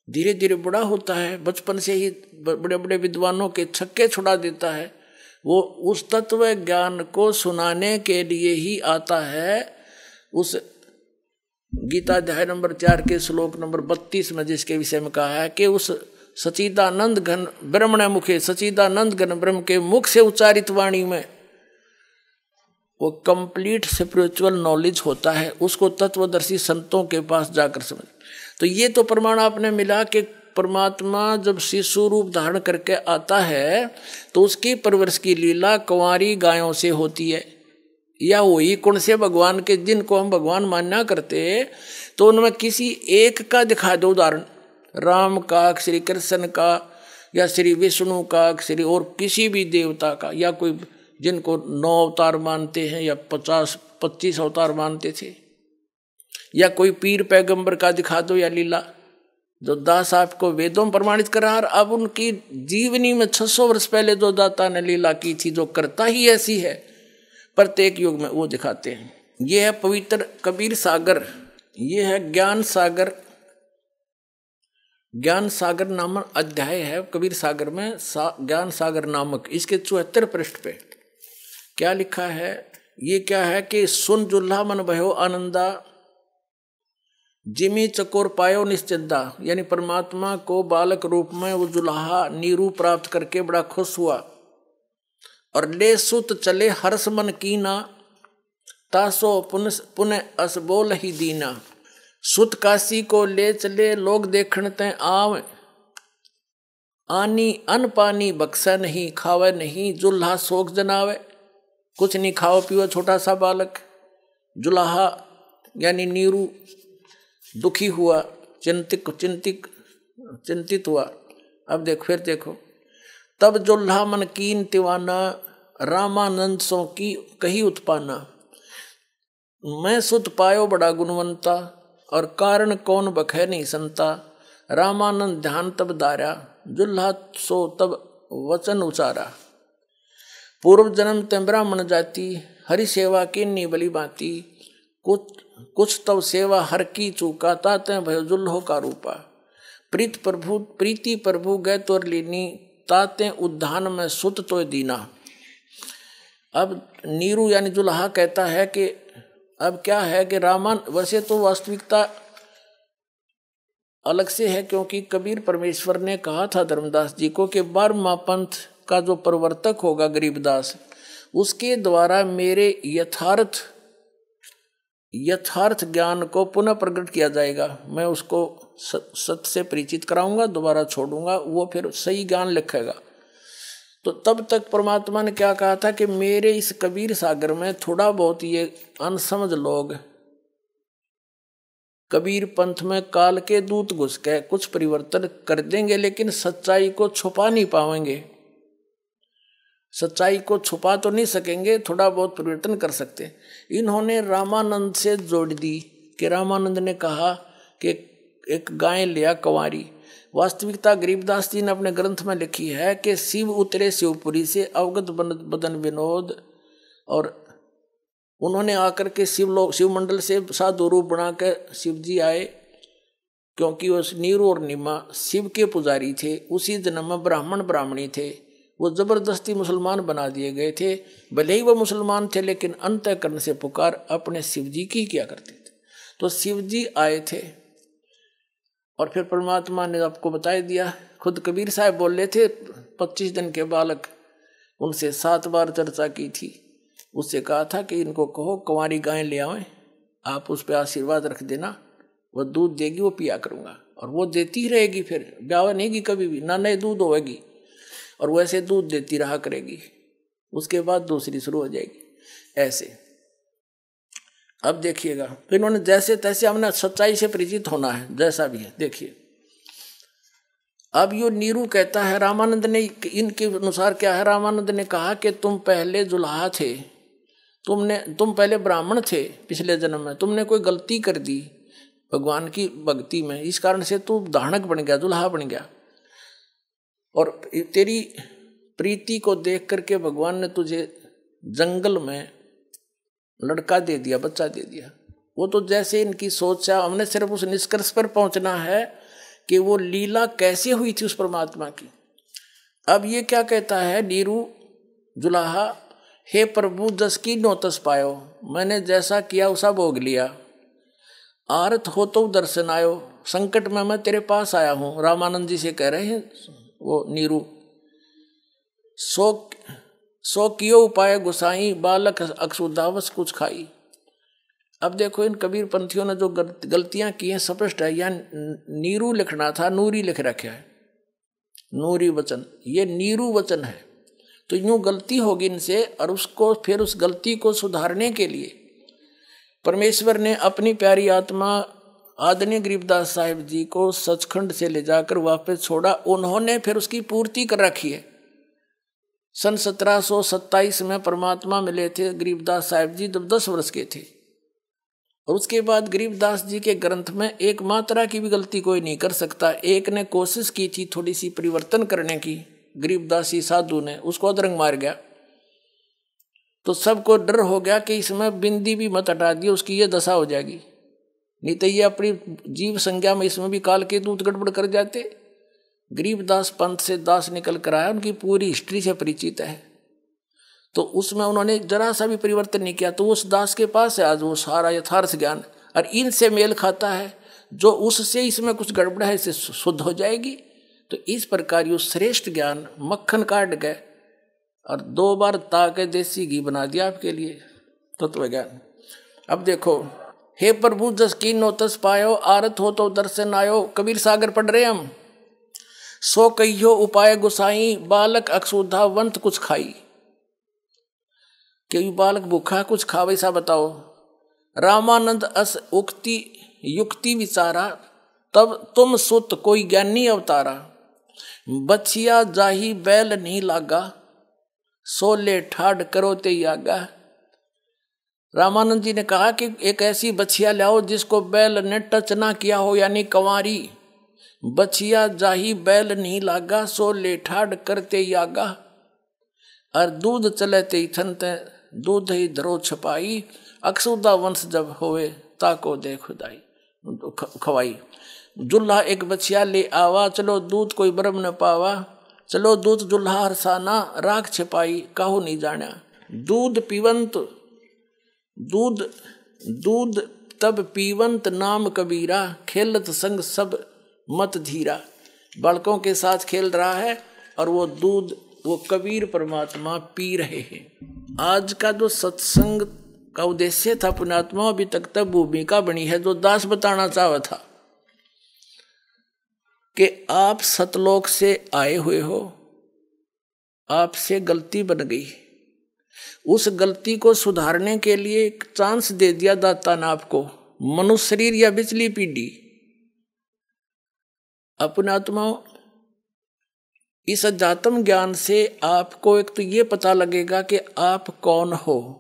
धीरे धीरे बड़ा होता है, बचपन से ही बड़े बड़े विद्वानों के छक्के छुड़ा देता है। वो उस तत्व ज्ञान को सुनाने के लिए ही आता है। उस गीता अध्याय नंबर 4 के श्लोक नंबर 32 में जिसके विषय में कहा है कि उस सचिदानंद घन ब्रह्मण मुखे, सचिदानंद घन ब्रह्म के मुख से उच्चारित वाणी में वो कंप्लीट स्पिरिचुअल नॉलेज होता है, उसको तत्वदर्शी संतों के पास जाकर समझ। तो ये तो प्रमाण आपने मिला कि परमात्मा जब शिशु रूप धारण करके आता है तो उसकी परवरिश की लीला कुंवारी गायों से होती है, या वही कौन से भगवान के जिनको हम भगवान मान्या करते तो उनमें किसी एक का दिखा दो उदाहरण, राम का, श्री कृष्ण का, या श्री विष्णु का, श्री और किसी भी देवता का, या कोई जिनको 9 अवतार मानते हैं या 50-25 अवतार मानते थे, या कोई पीर पैगंबर का दिखा दो, या लीला जो दास आपको वेदों में प्रमाणित करा। अब उनकी जीवनी में 600 वर्ष पहले जो दाता ने लीला की थी, जो करता ही ऐसी है प्रत्येक युग में, वो दिखाते हैं। ये है पवित्र कबीर सागर, ये है ज्ञान सागर। ज्ञान सागर नामक अध्याय है कबीर सागर में, ज्ञान सागर नामक। इसके 74 पृष्ठ पे क्या लिखा है, ये क्या है कि सुन जुल्हा मन भयो आनंदा, जिमी चकोर पायो निश्चिंदा, यानी परमात्मा को बालक रूप में वो जुलाहा नीरू प्राप्त करके बड़ा खुश हुआ। और ले सुत चले हर्ष मन कीना, तासो पुनः असबोल ही दीना। सुत काशी को ले चले लोग देखण ते आव, आनी अन पानी बक्सा नहीं, खावे नहीं जुल्हा शोक जनावे। कुछ नहीं खाओ पियो, छोटा सा बालक जुलाहा यानी नीरू दुखी हुआ, चिंतित हुआ। अब फिर देखो, तब जुल्हा मन कीन तिवाना, रामानंद सो की कही उत्पाना। मैं सुत पायो बड़ा गुणवंता, और कारण कौन बखे नहीं संता। रामानंद ध्यान तब दारा, जुल्हा सो तब वचन उचारा। पूर्व जन्म ते ब्राह्मण जाति, हरि सेवा की नी बली बाती। कुछ तब सेवा हर की चूका, ताते भयो जुल्हो का रूपा। प्रीति प्रभु गए तोर लीनी, ताते उद्धान में सुत तो दीना। अब नीरू यानी जुल्हा कहता है कि अब क्या है कि रामान, वैसे तो वास्तविकता अलग से है, क्योंकि कबीर परमेश्वर ने कहा था धर्मदास जी को कि 12वां पंथ का जो प्रवर्तक होगा गरीबदास, उसके द्वारा मेरे यथार्थ ज्ञान को पुनः प्रकट किया जाएगा। मैं उसको सत्य से परिचित कराऊंगा, दोबारा छोड़ूंगा, वो फिर सही ज्ञान लिखेगा। तो तब तक परमात्मा ने क्या कहा था कि मेरे इस कबीर सागर में थोड़ा बहुत ये अनसमझ लोग कबीर पंथ में काल के दूत घुस के कुछ परिवर्तन कर देंगे, लेकिन सच्चाई को छुपा नहीं पाएंगे। सच्चाई को छुपा तो नहीं सकेंगे, थोड़ा बहुत परिवर्तन कर सकते। इन्होंने रामानंद से जोड़ दी कि रामानंद ने कहा कि एक गाय लिया कंवारी। वास्तविकता गरीबदास जी ने अपने ग्रंथ में लिखी है कि शिव उतरे शिवपुरी से अवगत बदन विनोद, और उन्होंने आकर के शिव मंडल से साधु रूप बना के शिव जी आए, क्योंकि उस नीरू और नीमा शिव के पुजारी थे। उसी जन्म में ब्राह्मण ब्राह्मणी थे, वो जबरदस्ती मुसलमान बना दिए गए थे। भले ही वो मुसलमान थे, लेकिन अंतःकरण से पुकार अपने शिव जी की किया करते थे। तो शिव जी आए थे, और फिर परमात्मा ने आपको बता दिया। खुद कबीर साहब बोल रहे थे, 25 दिन के बालक, उनसे 7 बार चर्चा की थी। उससे कहा था कि इनको कहो कंवारी गाय ले आवें, आप उस पर आशीर्वाद रख देना, वो दूध देगी, वो पिया करूँगा। और वो देती रहेगी, फिर ब्याह नहीं की कभी भी, ना नए दूध होगी, और वैसे दूध देती रहा करेगी। उसके बाद दूसरी शुरू हो जाएगी, ऐसे। अब देखिएगा, फिर इन्होंने जैसे तैसे हमने सच्चाई से परिचित होना है, जैसा भी है। देखिए, अब यो नीरू कहता है, रामानंद ने इनके अनुसार क्या है, रामानंद ने कहा कि तुम पहले जुल्हा थे, तुम पहले ब्राह्मण थे पिछले जन्म में, तुमने कोई गलती कर दी भगवान की भक्ति में, इस कारण से तू धानक बन गया, जुल्हा बन गया। और तेरी प्रीति को देख करके भगवान ने तुझे जंगल में लड़का दे दिया, बच्चा दे दिया। वो तो जैसे इनकी सोच है, हमने सिर्फ उस निष्कर्ष पर पहुंचना है कि वो लीला कैसे हुई थी उस परमात्मा की। अब ये क्या कहता है नीरू जुलाहा, हे प्रभु जस की नो तस पायो, मैंने जैसा किया उसा भोग लिया। आरत हो तो दर्शन आयो, संकट में मैं तेरे पास आया हूँ। रामानंद जी से कह रहे हैं वो नीरू। सो कियो उपाय गुसाई, बालक अक्षुदावस कुछ खाई। अब देखो, इन कबीर पंथियों ने जो गलतियां की हैं स्पष्ट है। यहाँ नीरू लिखना था, नूरी लिख रखा है, नूरी वचन, ये नीरू वचन है। तो यूं गलती होगी इनसे, और उसको फिर उस गलती को सुधारने के लिए परमेश्वर ने अपनी प्यारी आत्मा आदरणीय गरीबदास साहिब जी को सचखंड से ले जाकर वापस छोड़ा। उन्होंने फिर उसकी पूर्ति कर रखी है। सन 1727 में परमात्मा मिले थे गरीबदास साहिब जी, जब 10 वर्ष के थे। और उसके बाद गरीबदास जी के ग्रंथ में एक मात्रा की भी गलती कोई नहीं कर सकता। एक ने कोशिश की थी थोड़ी सी परिवर्तन करने की, गरीबदासी साधु ने, उसको अदरंग मार गया। तो सबको डर हो गया कि इसमें बिंदी भी मत हटा दिए, उसकी ये दशा हो जाएगी, नहीं तो ये अपनी जीव संज्ञा में इसमें भी काल के दूत गड़बड़ कर जाते। गरीबदास पंथ से दास निकल कर आया, उनकी पूरी हिस्ट्री से परिचित है। तो उसमें उन्होंने जरा सा भी परिवर्तन नहीं किया, तो उस दास के पास है आज वो सारा यथार्थ ज्ञान, और इनसे मेल खाता है। जो उससे इसमें कुछ गड़बड़ है इसे शुद्ध हो जाएगी। तो इस प्रकार यो श्रेष्ठ ज्ञान मक्खन काट गए और 2 बार ताके देसी घी बना दिया आपके लिए तत्व ज्ञान। अब देखो, हे प्रभु जस कीनो तस पायो, आरत हो तो दर्शन आयो। कबीर सागर पढ़ रहे हम। सो कहियो उपाय गुसाई, बालक अक्षुधा वंत कुछ खाई। कि बालक भूखा कुछ खा, वैसा बताओ। रामानंद अस उक्ति युक्ति विचारा, तब तुम सुत कोई ज्ञानी अवतारा। बछिया जाही बैल नहीं लागा, सोले ठाड करो ते आगा। रामानंद जी ने कहा कि एक ऐसी बछिया लाओ जिसको बैल ने टच ना किया हो, यानी कंवारी। बछिया जाही बैल नहीं लागा, सोले ठाड करते आगा। और दूध चले ते थनते, दूध ही धरो छपाई। अक्षुदा वंश जब होवे, ताको दे खुदाई खवाई। जुल्हा एक बछिया ले आवा, चलो दूध कोई ब्रह्म न पावा। चलो दूध जुल्हा हरसाना, राख छिपाई काहू नहीं जाना। दूध पीवंत दूध तब पीवंत नाम कबीरा, खेलत संग सब मत धीरा। बालकों के साथ खेल रहा है और वो दूध वो कबीर परमात्मा पी रहे हैं। आज का जो सत्संग का उद्देश्य था पुण्यात्मा, अभी तक तब भूमिका बनी है जो दास बताना चाहा था कि आप सतलोक से आए हुए हो, आपसे गलती बन गई। उस गलती को सुधारने के लिए एक चांस दे दिया दाता ने आपको, मनुष्य शरीर या बिचली पीढ़ी। अपने आत्माओं, इस अध्यात्म ज्ञान से आपको एक तो ये पता लगेगा कि आप कौन हो।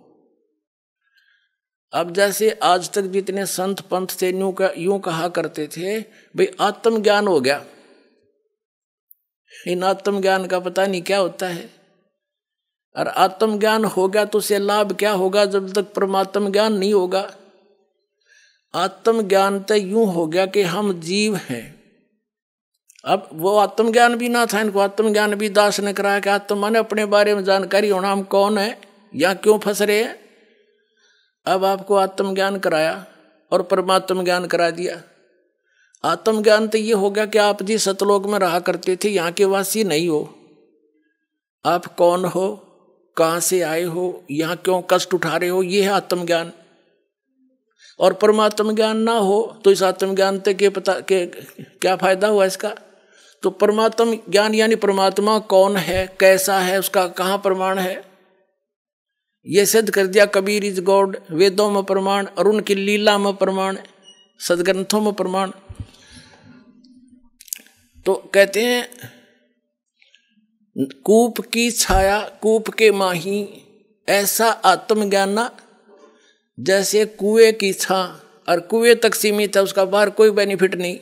अब जैसे आज तक जितने संत पंथ थे यूं कहा करते थे, भाई आत्मज्ञान हो गया। इन आत्मज्ञान का पता नहीं क्या होता है। और आत्मज्ञान हो गया तो उसे लाभ क्या होगा जब तक परमात्म ज्ञान नहीं होगा। आत्मज्ञान तो यूं हो गया कि हम जीव हैं। अब वो आत्मज्ञान भी ना था, इनको आत्मज्ञान भी दास ने कराया कि आत्मा ने अपने बारे में जानकारी होना, हम कौन है या क्यों फंस रहे हैं। अब आपको आत्मज्ञान कराया और परमात्म ज्ञान करा दिया। आत्मज्ञान तो ये हो गया कि आप जिस सतलोक में रहा करते थे यहाँ के वासी नहीं हो। आप कौन हो, कहाँ से आए हो, यहाँ क्यों कष्ट उठा रहे हो, ये है आत्मज्ञान। और परमात्म ज्ञान ना हो तो इस आत्मज्ञान तक के पता के क्या फायदा हुआ इसका। तो परमात्म ज्ञान यानी परमात्मा कौन है, कैसा है, उसका कहाँ प्रमाण है, ये सिद्ध कर दिया। कबीर इज गॉड, वेदों में प्रमाण और उनकी लीला में प्रमाण, सदग्रंथों में प्रमाण। तो कहते हैं कूप की छाया कूप के माही, ऐसा आत्मज्ञान ना जैसे कुएं की छां, और कुएं तक सीमित है, उसका बाहर कोई बेनिफिट नहीं।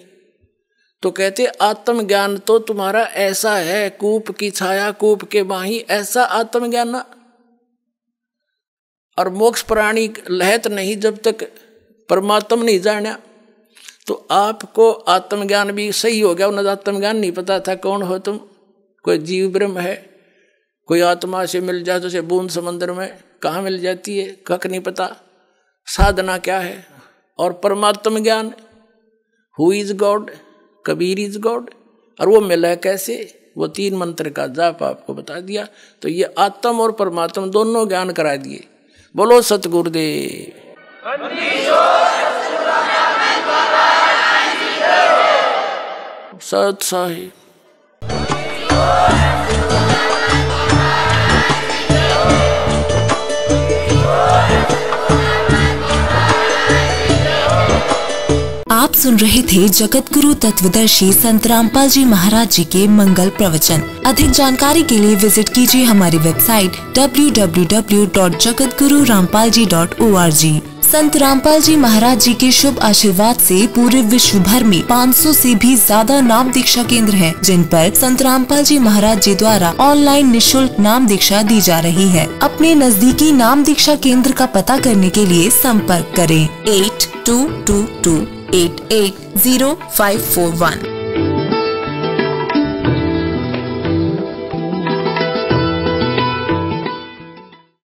तो कहते आत्मज्ञान तो तुम्हारा ऐसा है, कूप की छाया कूप के माही, ऐसा आत्मज्ञान ना। और मोक्ष प्राणी लहत नहीं जब तक परमात्म नहीं जाना। तो आपको आत्मज्ञान भी सही हो गया। उन्हें आत्मज्ञान नहीं पता था कौन हो तुम, कोई जीव ब्रह्म है, कोई आत्मा से मिल जाए तो से बूंद समंदर में कहाँ मिल जाती है, कख नहीं पता, साधना क्या है। और परमात्म ज्ञान, who is God, Kabir is God, और वो मिला कैसे, वो 3 मंत्र का जाप आपको बता दिया। तो ये आत्म और परमात्म दोनों ज्ञान करा दिए। बोलो सतगुरुदेव। सत साहिब। आप सुन रहे थे जगत गुरु तत्वदर्शी संत रामपाल जी महाराज जी के मंगल प्रवचन। अधिक जानकारी के लिए विजिट कीजिए हमारी वेबसाइट www.jagatgururampalji.org। संत रामपाल जी महाराज जी के शुभ आशीर्वाद से पूरे विश्व भर में 500 से भी ज्यादा नाम दीक्षा केंद्र हैं, जिन पर संत रामपाल जी महाराज जी द्वारा ऑनलाइन निशुल्क नाम दीक्षा दी जा रही है। अपने नजदीकी नाम दीक्षा केंद्र का पता करने के लिए संपर्क करें 8222880541।